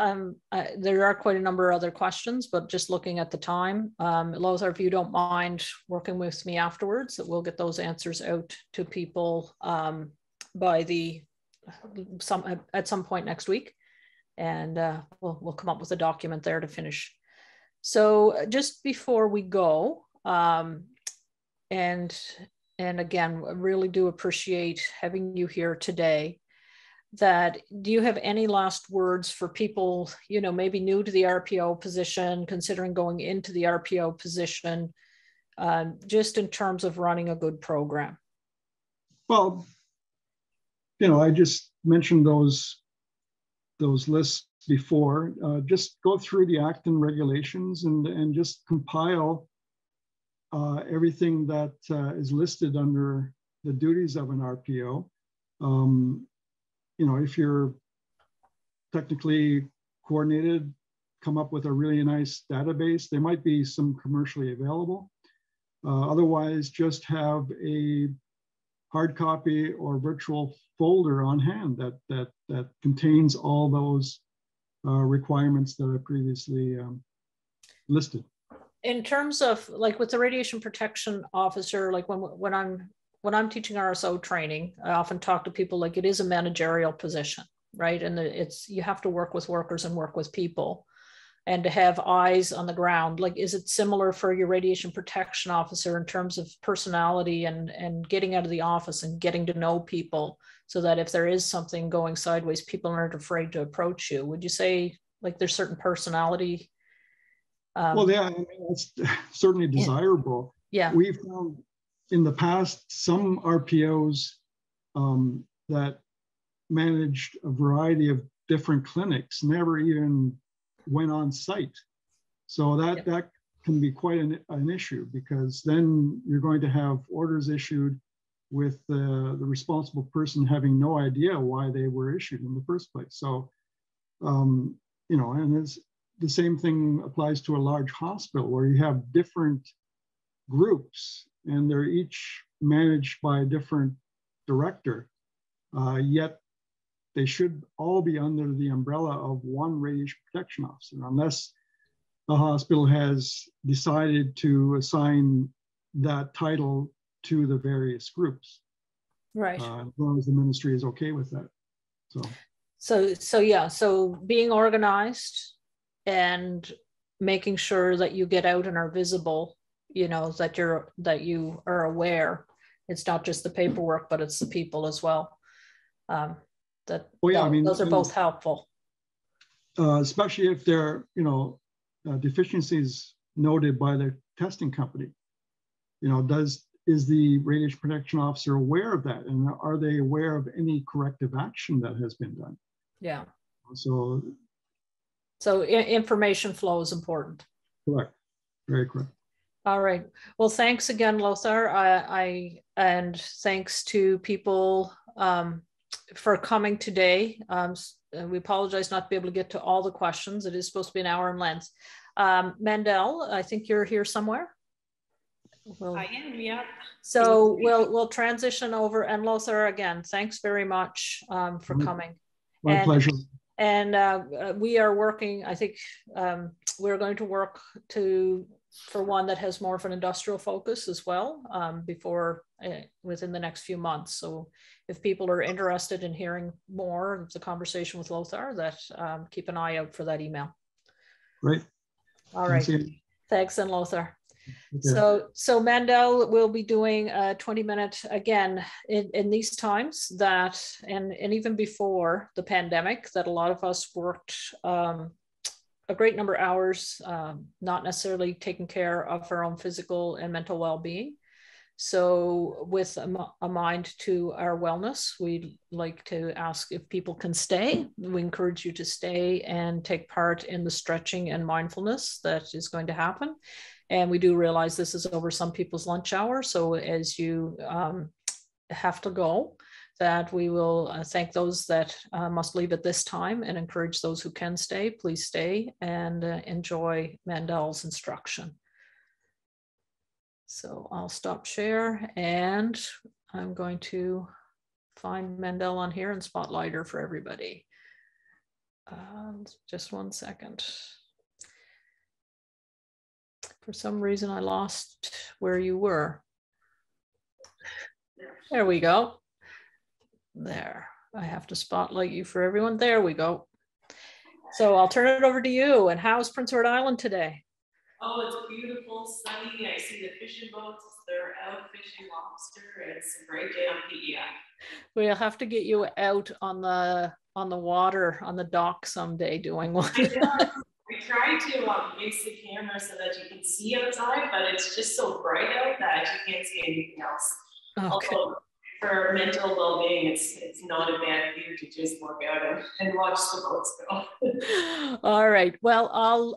there are quite a number of other questions, but just looking at the time, Lothar, if you don't mind working with me afterwards, that we'll get those answers out to people by at some point next week, and we'll come up with a document there to finish. So just before we go, and again, I really do appreciate having you here today. Do you have any last words for people, maybe new to the RPO position, considering going into the RPO position, just in terms of running a good program? Well, I just mentioned those lists before. Just go through the Act and regulations and just compile everything that is listed under the duties of an RPO. If you're technically coordinated, come up with a really nice database. There might be some commercially available. Otherwise, just have a hard copy or virtual folder on hand that contains all those requirements that I previously listed. In terms of like with the radiation protection officer, like when I'm teaching RSO training, I often talk to people like it is a managerial position, right? And you have to work with workers and work with people, and to have eyes on the ground. Like, is it similar for your radiation protection officer in terms of personality and getting out of the office and getting to know people, so that if there is something going sideways, people aren't afraid to approach you? Would you say like there's certain personality? Well, yeah, it's certainly desirable. Yeah. We've found in the past some RPOs that managed a variety of different clinics never even went on site. So that can be quite an issue, because then you're going to have orders issued with the responsible person having no idea why they were issued in the first place. So, and the same thing applies to a large hospital where you have different groups and they're each managed by a different director, yet they should all be under the umbrella of one radiation protection officer, unless the hospital has decided to assign that title to the various groups. Right. As long as the ministry is okay with that. So being organized and making sure that you get out and are visible, that you are aware. It's not just the paperwork, but it's the people as well. Those are both helpful. Especially if there are, deficiencies noted by the testing company. Is the radiation protection officer aware of that? And are they aware of any corrective action that has been done? Yeah. So information flow is important. Correct. Very correct. All right. Well, thanks again, Lothar. And thanks to people for coming today. We apologize not to be able to get to all the questions. It is supposed to be an hour in length. Mandel, I think you're here somewhere. I am, yeah. So we'll transition over. And Lothar, again, thanks very much for coming. My pleasure. And we are working, I think we're going to work for one that has more of an industrial focus as well within the next few months. So if people are interested in hearing more of the conversation with Lothar, keep an eye out for that email. Great. All right. Thanks, and Lothar. Okay. So Mandel will be doing a 20-minute, again, in these times and even before the pandemic, that a lot of us worked a great number of hours, not necessarily taking care of our own physical and mental well-being. So with a mind to our wellness, we'd like to ask if people can stay. We encourage you to stay and take part in the stretching and mindfulness that is going to happen. And we do realize this is over some people's lunch hour. So as you have to go, that we will thank those that must leave at this time and encourage those who can stay, please stay and enjoy Mandel's instruction. So I'll stop share and I'm going to find Mandel on here and spotlight her for everybody. Just one second. For some reason, I lost where you were. There we go. There, I have to spotlight you for everyone. There we go. So I'll turn it over to you. And how's Prince Edward Island today? Oh, it's beautiful, sunny. I see the fishing boats. They're out fishing lobster. It's a great day on PEI. We'll have to get you out on the water, on the dock someday doing one. I try to face the camera so that you can see outside, but it's just so bright out that you can't see anything else. Okay. Although for mental well-being, it's not a bad view to just look out and watch the boats go. All right. Well,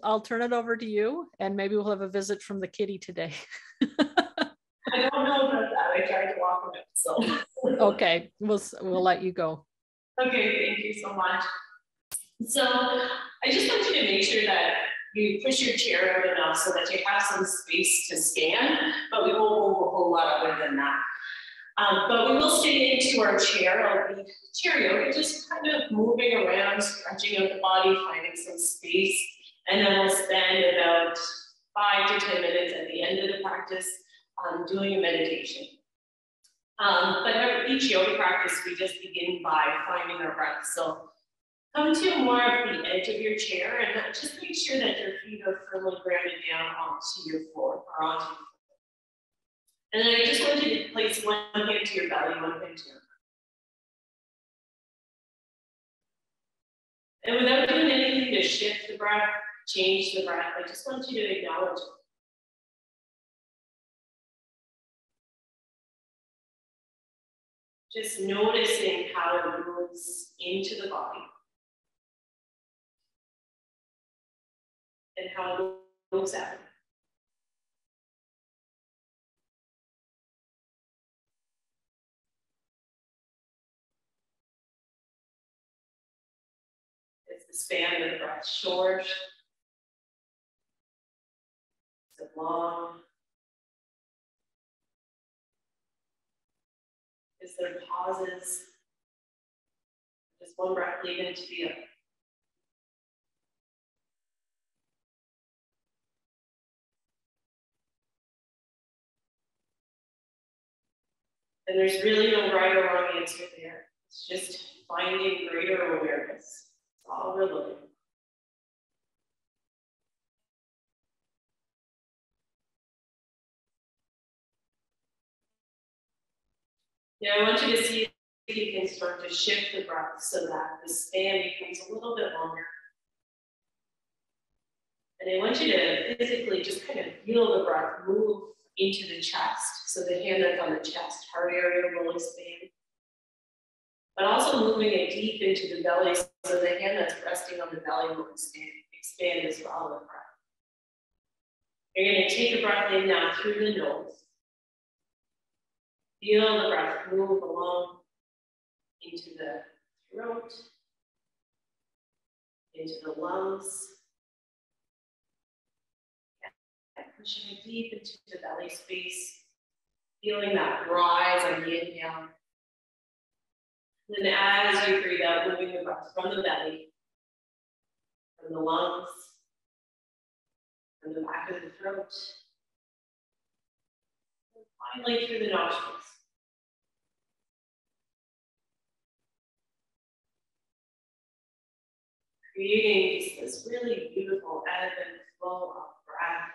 I'll turn it over to you, and maybe we'll have a visit from the kitty today. I don't know about that. I tried to walk him out, so. Okay, we'll let you go. Okay, thank you so much. So I just want you to make sure that you push your chair out enough so that you have some space to stand, but we won't move a whole lot other than that. But we will stay into our chair. I'll be chair yoga, just kind of moving around, stretching out the body, finding some space, and then we'll spend about 5 to 10 minutes at the end of the practice doing a meditation. But each yoga practice, we just begin by finding our breath. So come to more of the edge of your chair and just make sure that your feet are firmly grounded down onto your floor or onto your floor. And then I just want you to place one hand to your belly, one hand to your heart. And without doing anything to shift the breath, change the breath, I just want you to acknowledge it. Just noticing how it moves into the body and how it moves out. Is the span of the breath short? Is it long? Is there pauses? Just one breath leading into the other. And there's really no right or wrong answer there. It's just finding greater awareness. That's all we're looking for. Now I want you to see if you can start to shift the breath so that the span becomes a little bit longer. And I want you to physically just kind of feel the breath move into the chest. So the hand that's on the chest, heart area will expand. But also moving it deep into the belly so the hand that's resting on the belly will expand as well with breath. You're going to take a breath in now through the nose. Feel the breath move along into the throat, into the lungs, and pushing it deep into the belly space, feeling that rise on the inhale. Then as you breathe out, moving the breath from the belly, from the lungs, from the back of the throat, and finally through the nostrils. Creating just this really beautiful ebb and flow of breath.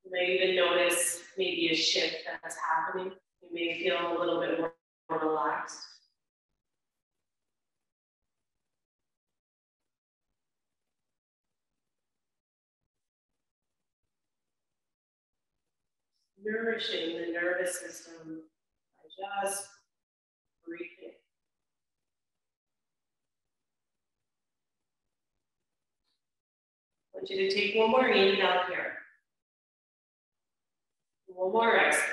You may even notice maybe a shift that's happening. You may feel a little bit more relaxed. Nourishing the nervous system by just breathing. want you to take one more inhale here. One more exhale.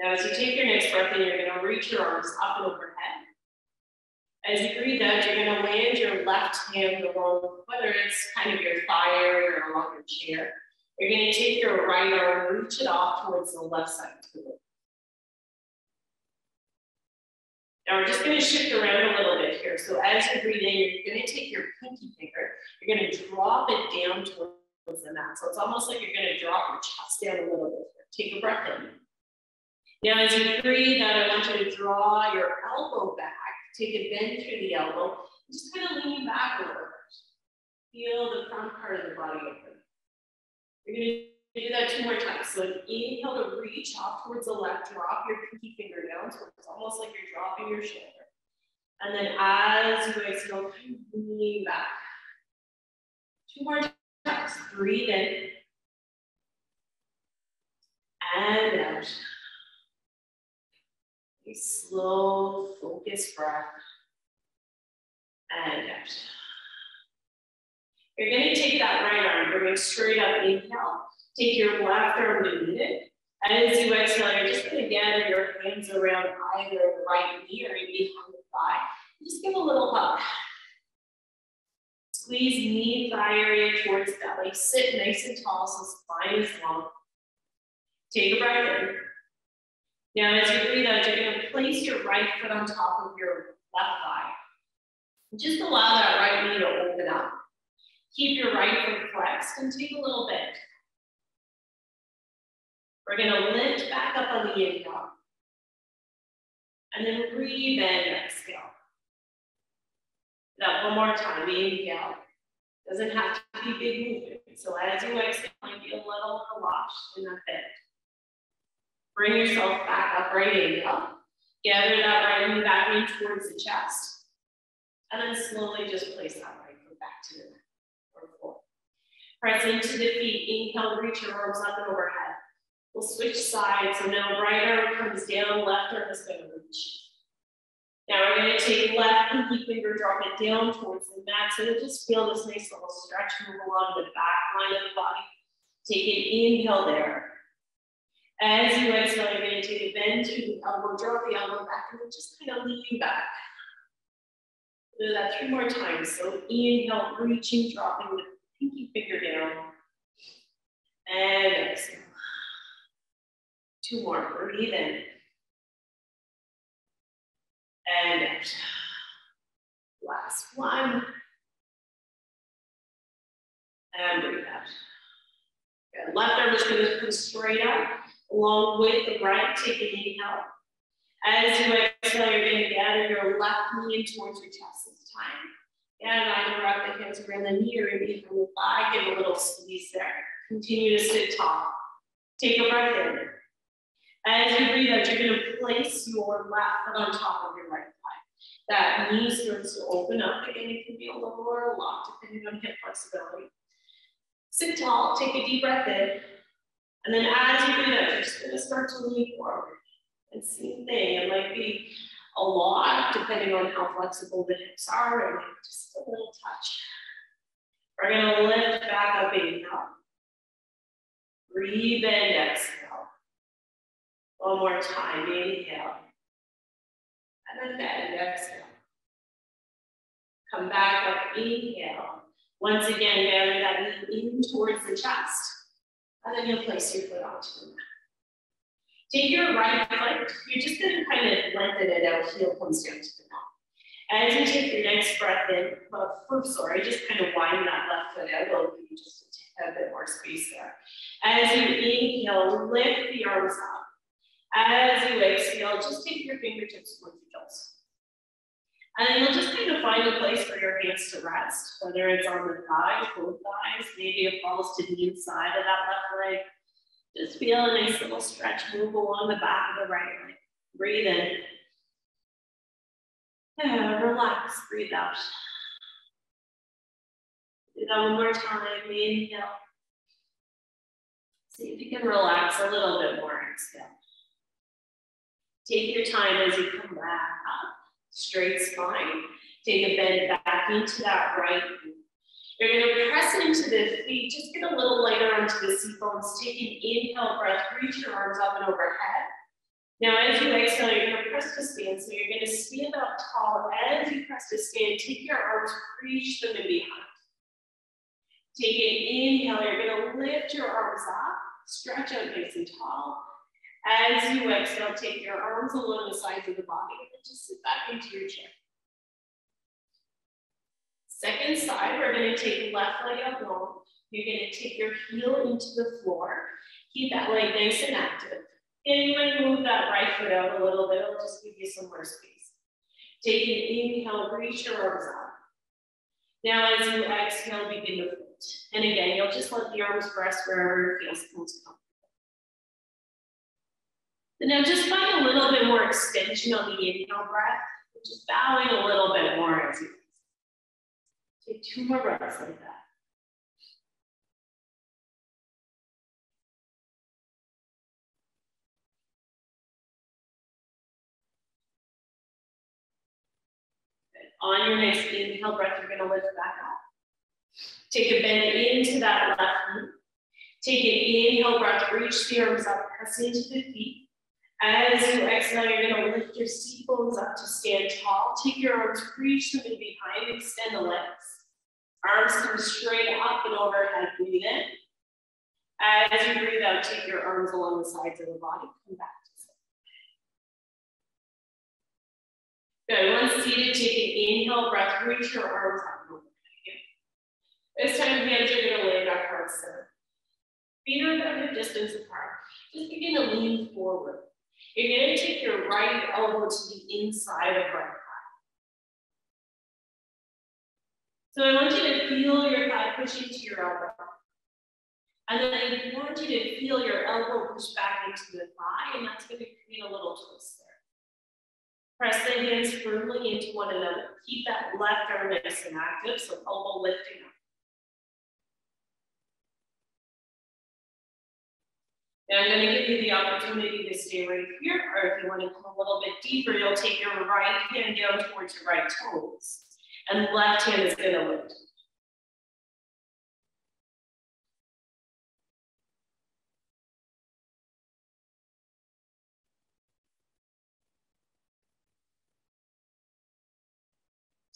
Now, as you take your next breath in, you're going to reach your arms up and overhead. As you breathe out, you're going to land your left hand along, whether it's kind of your thigh area or along your chair. You're going to take your right arm, reach it off towards the left side of the room. Now, we're just going to shift around a little bit here. So as you breathe in, you're going to take your pinky finger, you're going to drop it down towards the mat. So it's almost like you're going to drop your chest down a little bit here. Take a breath in. Now, as you breathe out, I want you to draw your elbow back. Take a bend through the elbow. Just kind of lean back a little bit. Feel the front part of the body open. You're going to do that 2 more times. So inhale to reach off towards the left. Drop your pinky finger down. So it's almost like you're dropping your shoulder. And then as you exhale, kind of lean back. 2 more times. Breathe in. And out. A slow, focused breath. And out. You're going to take that right arm, bring it straight up, inhale. Take your left arm beneath it. And as you exhale, you're just going to gather your hands around either the right knee or behind the thigh. Just give a little hug. Squeeze knee, thigh area towards belly. Sit nice and tall so spine is long. Take a breath in. Now, as you breathe out, you're going to place your right foot on top of your left thigh. Just allow that right knee to open up. Keep your right foot flexed and take a little bend. We're going to lift back up on the inhale. And then breathe in, exhale. Now, one more time, inhale. Doesn't have to be big movement. So as you exhale, you might be a little relaxed in that bend. Bring yourself back up, right inhale. Gather that right knee back in towards the chest. And then slowly just place that right foot back to the mat or floor. Press into the feet. Inhale, reach your arms up and overhead. We'll switch sides. So now right arm comes down, left arm is going to reach. Now we're going to take left pinky finger, drop it down towards the mat. So you'll just feel this nice little stretch move along the back line of the body. Take an inhale there. As you exhale, you're going to take a bend to the elbow, drop the elbow back, and then just kind of lean back. Do that 3 more times. So inhale, reaching, dropping the pinky finger down. And exhale. 2 more. Breathe in. And exhale. Last one. And breathe out. Good. Left arm is going to come straight up. Along with the right, take an inhale. As you exhale, you're going to gather your left knee in towards your chest this time. And either wrap the hands around the knee or maybe from the thigh, give a little squeeze there. Continue to sit tall. Take a breath in. As you breathe out, you're going to place your left foot on top of your right thigh. That knee starts to open up. Again, it can be a little or a lot, depending on hip flexibility. Sit tall, take a deep breath in. And then as you breathe out, you're just going to start to lean forward. And same thing, it might be a lot, depending on how flexible the hips are, or maybe just a little touch. We're going to lift back up, inhale. Breathe in, exhale. One more time, inhale. And then bend, exhale. Come back up, inhale. Once again, gather that knee in towards the chest. And then you'll place your foot onto the mat. Take your right foot, you're just going to kind of lengthen it out, heel comes down to the mat. As you take your next breath in, just kind of widen that left foot out, it'll give you just a bit more space there. As you inhale, lift the arms up. As you exhale, just take your fingertips towards your toes. And then you'll just kind of find a place for your hands to rest, whether it's on the thighs, both thighs, maybe it falls to the inside of that left leg. Just feel a nice little stretch move along the back of the right leg. Breathe in. And relax, breathe out. Do that one more time, inhale. See if you can relax a little bit more, exhale. Take your time as you come back up. Straight spine. Take a bend back into that right knee. You're going to press into the feet, just get a little lighter onto the seat bones. Take an inhale breath, reach your arms up and overhead. Now, as you exhale, you're going to press to stand. So you're going to stand up tall. As you press to stand, take your arms, reach them in behind. Take an inhale, you're going to lift your arms up, stretch out nice and tall. As you exhale, take your arms along the sides of the body and just sit back into your chair. Second side, we're going to take left leg up long. You're going to take your heel into the floor. Keep that leg nice and active. And you might move that right foot out a little bit. It'll just give you some more space. Take an inhale, reach your arms up. Now, as you exhale, begin to fold. And again, you'll just let the arms rest wherever it feels most comfortable. And now just find a little bit more extension on the inhale breath, just bowing a little bit more as you exhale. Take 2 more breaths like that. On your next inhale breath, you're going to lift back up. Take a bend into that left knee. Take an inhale breath, reach the arms up, press into the feet. As you exhale, you're going to lift your seat bones up to stand tall. Take your arms, reach them in behind, extend the legs. Arms come straight up and overhead, breathe in. As you breathe out, take your arms along the sides of the body, come back. Good, once seated, take an inhale breath, reach your arms up and overhead. This time, hands are going to land on heart center. Feet are about a distance apart. Just begin to lean forward. You're going to take your right elbow to the inside of right thigh. So I want you to feel your thigh push into your elbow. And then I want you to feel your elbow push back into the thigh, and that's going to create a little twist there. Press the hands firmly into one another. Keep that left arm nice and active, so elbow lifting up. Now I'm going to give you the opportunity to stay right here, or if you want to come a little bit deeper, you'll take your right hand down towards your right toes, and left hand is going to lift.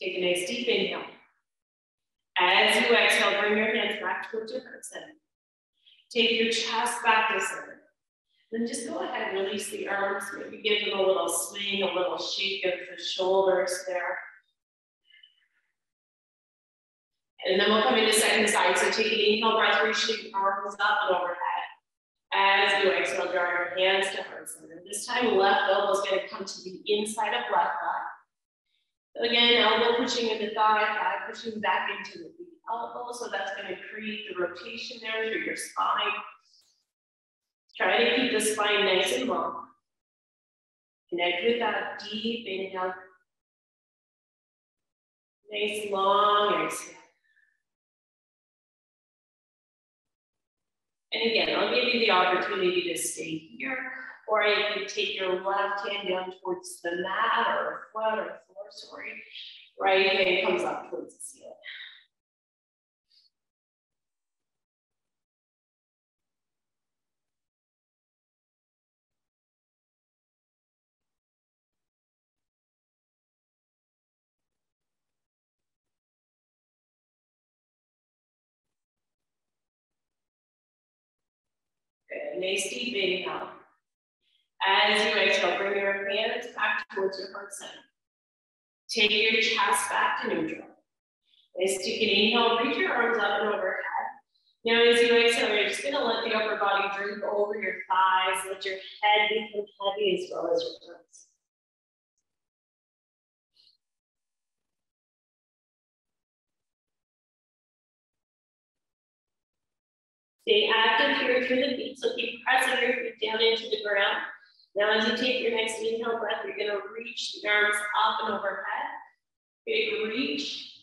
Take a nice deep inhale. As you exhale, bring your hands back towards your heart center. Take your chest back to center. Then just go ahead and release the arms. Maybe give them a little swing, a little shake of the shoulders there. And then we'll come into second side. So take an inhale breath, reach the arms up and overhead. As you exhale, draw your hands to heart center. This time, left elbow is going to come to the inside of left thigh. Again, elbow pushing into thigh, thigh pushing back into the elbow. So that's going to create the rotation there through your spine. Try to keep the spine nice and long. Connect with that deep inhale. Nice long exhale. And again, I'll give you the opportunity to stay here, or you can take your left hand down towards the mat or foot or floor, sorry. Right hand comes up towards the ceiling. Good, nice deep inhale. As you exhale, bring your hands back towards your heart center. Take your chest back to neutral. Nice, take an inhale, reach your arms up and overhead. Now as you exhale, you're just gonna let the upper body droop over your thighs, let your head become heavy as well as your arms. Stay active here through the feet, so keep pressing your feet down into the ground. Now as you take your next inhale breath, you're gonna reach the arms up and overhead. Big reach.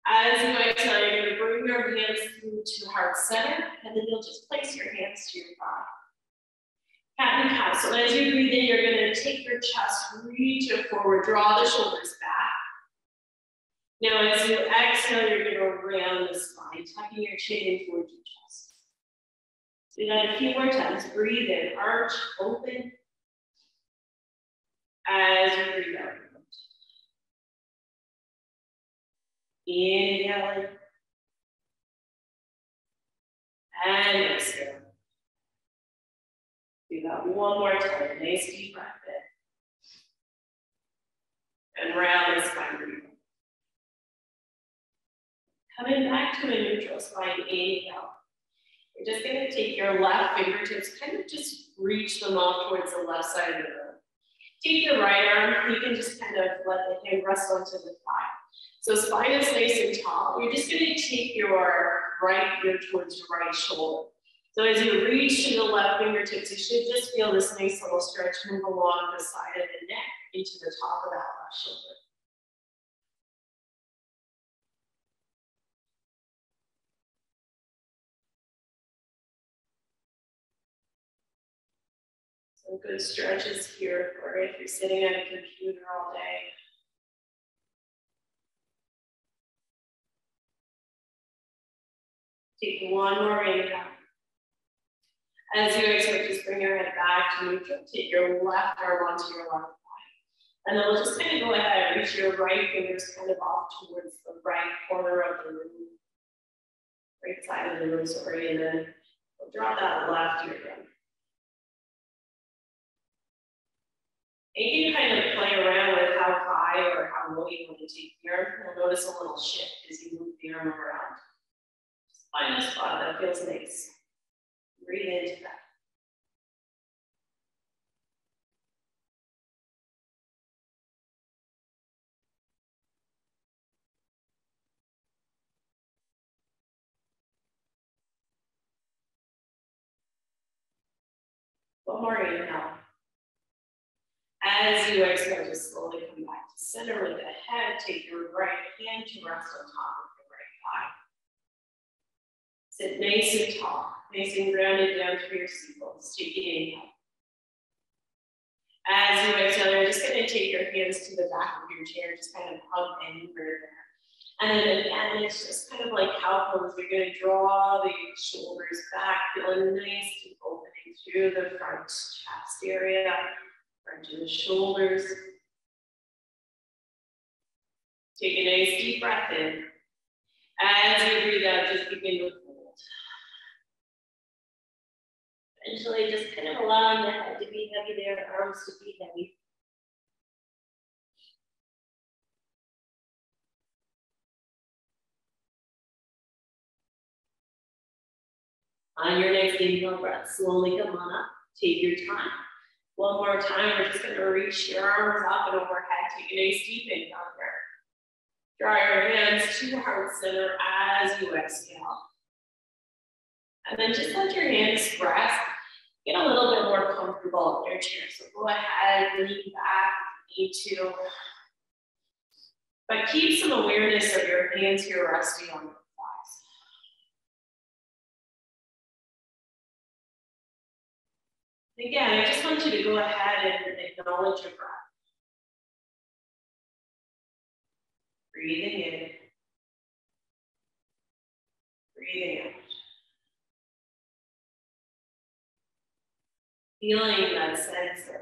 As you exhale, you're going to bring your hands through to heart center, and then you'll just place your hands to your thigh. Cat and cow. So as you breathe in, you're going to take your chest, reach it forward, draw the shoulders back. Now, as you exhale, you're going to round the spine, tucking your chin in towards your chest. Do that a few more times. Breathe in, arch, open. As you breathe out. Inhale. And exhale. Do that one more time. Nice deep breath in. And round the spine. Breathe. Coming back to a neutral spine, inhale. You're just going to take your left fingertips, kind of just reach them off towards the left side of the room. Take your right arm, you can just kind of let the hand rest onto the thigh. So spine is nice and tall. You're just going to take your right ear towards your right shoulder. So as you reach to the left fingertips, you should just feel this nice little stretch move along the side of the neck into the top of that left shoulder. Some good stretches here for if you're sitting at a computer all day. Take one more inhale. As you exhale, just bring your head back to neutral. Take your left arm onto your left thigh. And then we'll just kind of go ahead and reach your right fingers kind of off towards the right corner of the room. Right side of the room, sorry. And then we'll drop that left ear down. And you can kind of play around with how high or how low you want to take the arm. You'll notice a little shift as you move the arm around. Just find a spot that feels nice. Breathe into that. One more inhale. As you exhale, just slowly come back to center with the head. Take your right hand to rest on top of your right thigh. Sit nice and tall, nice and grounded down through your seat bones. Take an inhale. As you exhale, you're just going to take your hands to the back of your chair, just kind of hug anywhere there. And then again, it's just kind of like cow pose. You're going to draw the shoulders back, feeling nice and opening through the front chest area, front of the shoulders. Take a nice deep breath in. As you breathe out, just begin to fold. Eventually, just kind of allowing the head to be heavy there, arms to be heavy. On your next inhale breath, slowly come on up. Take your time. One more time, we're just going to reach your arms up and overhead. Take a nice deep inhale here. Draw your hands to heart center as you exhale. And then just let your hands rest. Get a little bit more comfortable in your chair. So go ahead, lean back if you need to. But keep some awareness of your hands here resting on your thighs. Again, I just want you to go ahead and acknowledge your breath. Breathing in. Breathing out. Feeling that sense of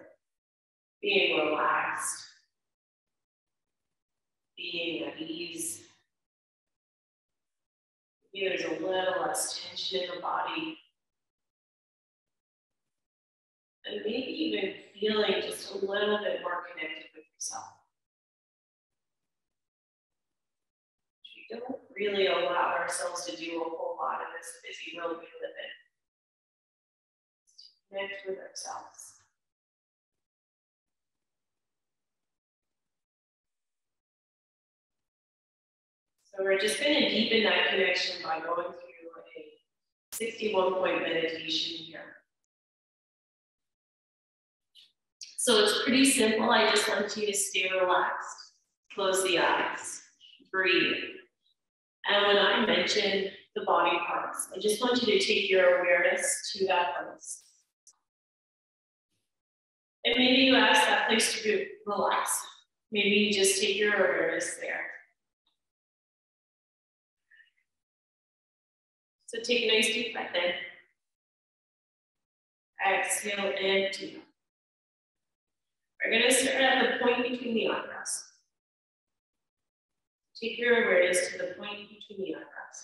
being relaxed, being at ease. Maybe there's a little less tension in the body. And maybe even feeling just a little bit more connected with yourself. We don't really allow ourselves to do a whole lot in this busy world we live in. To connect with ourselves. So we're just going to deepen that connection by going through a 61-point meditation here. So it's pretty simple. I just want you to stay relaxed. Close the eyes. Breathe. And when I mention the body parts, I just want you to take your awareness to that place. And maybe you ask that place to be relaxed. Maybe you just take your awareness there. So take a nice deep breath in. Exhale, empty. We're going to start at the point between the eyebrows. Take your awareness to the point between the eyebrows.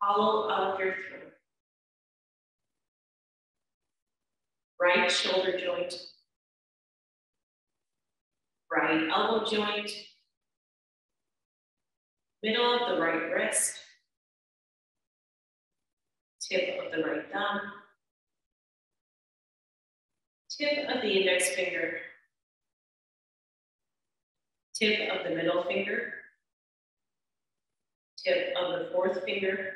Hollow of your throat. Right shoulder joint. Right elbow joint. Middle of the right wrist. Tip of the right thumb. Tip of the index finger. Tip of the middle finger. Tip of the fourth finger.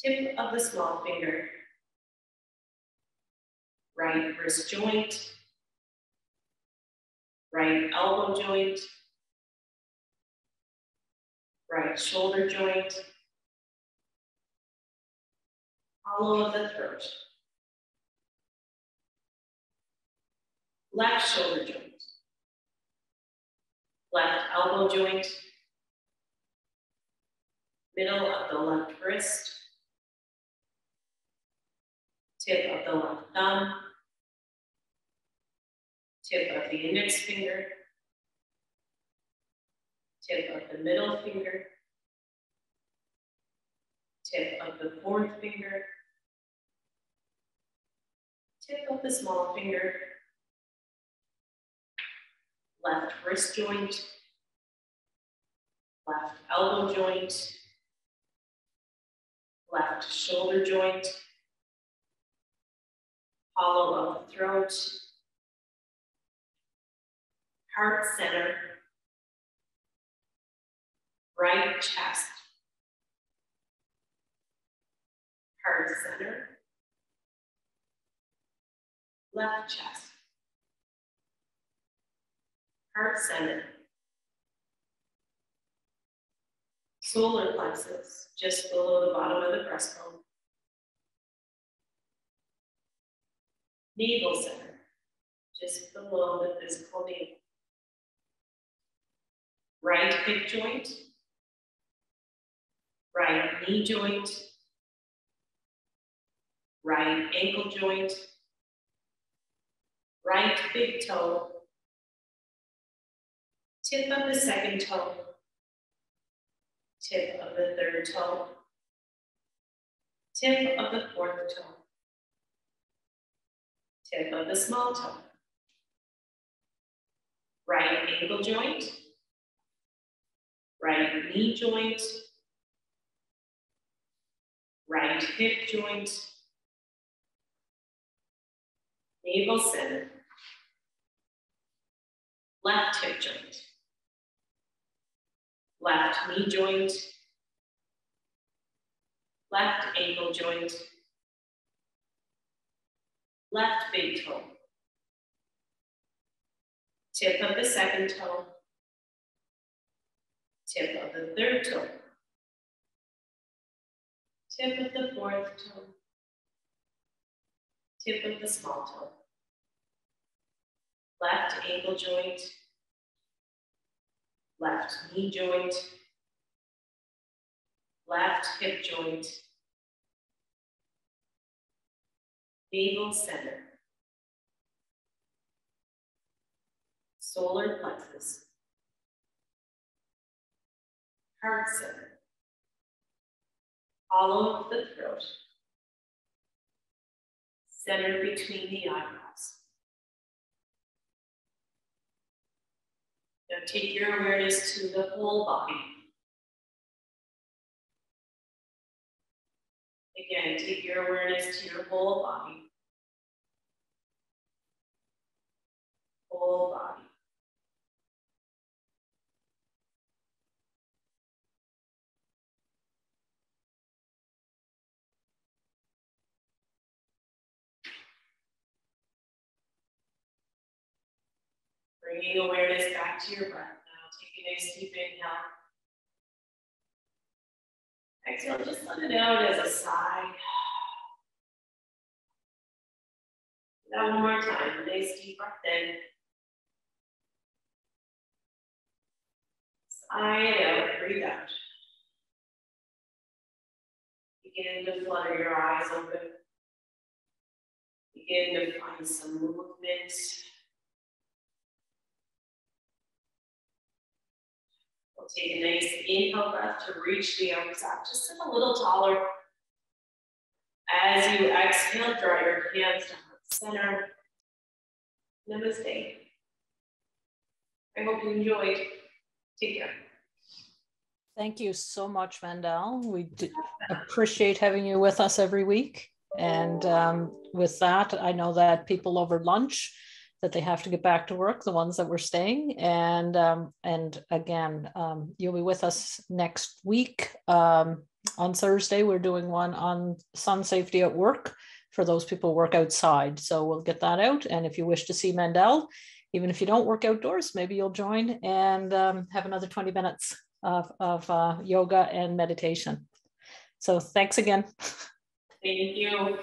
Tip of the small finger. Right wrist joint. Right elbow joint. Right shoulder joint. Hollow of the throat. Left shoulder joint. Left elbow joint. Middle of the left wrist. Tip of the left thumb. Tip of the index finger. Tip of the middle finger. Tip of the fourth finger. Tip of the small finger. Left wrist joint. Left elbow joint. Left shoulder joint. Hollow of the throat. Heart center. Right chest. Heart center. Left chest. Heart center. Solar plexus, just below the bottom of the breastbone. Navel center, just below the physical navel. Right hip joint. Right knee joint. Right ankle joint. Right big toe. Tip of the second toe. Tip of the third toe. Tip of the fourth toe. Tip of the small toe. Right ankle joint. Right knee joint. Right hip joint. Navel center. Left hip joint. Left knee joint. Left ankle joint. Left big toe. Tip of the second toe. Tip of the third toe. Tip of the fourth toe. Tip of the small toe. Left ankle joint. Left knee joint. Left hip joint. Navel center. Solar plexus. Heart center. Hollow of the throat. Center between the eyebrows. Now take your awareness to the whole body. Again, take your awareness to your whole body. Whole body. Bringing awareness back to your breath now. Take a nice deep inhale. Exhale, just let it out as a sigh. Now one more time, a nice deep breath in. Sigh it out, breathe out. Begin to flutter your eyes open. Begin to find some movement. We'll take a nice inhale breath to reach the arms up, just sit a little taller. As you exhale, draw your hands to heart center. Namaste. I hope you enjoyed. Take care. Thank you so much, Mandel. We appreciate having you with us every week. And with that, I know that people over lunch, that they have to get back to work, the ones that were staying. And again, you'll be with us next week. On Thursday, we're doing one on sun safety at work for those people who work outside. So we'll get that out. And if you wish to see Mandel, even if you don't work outdoors, maybe you'll join and have another 20 minutes of yoga and meditation. So thanks again. Thank you.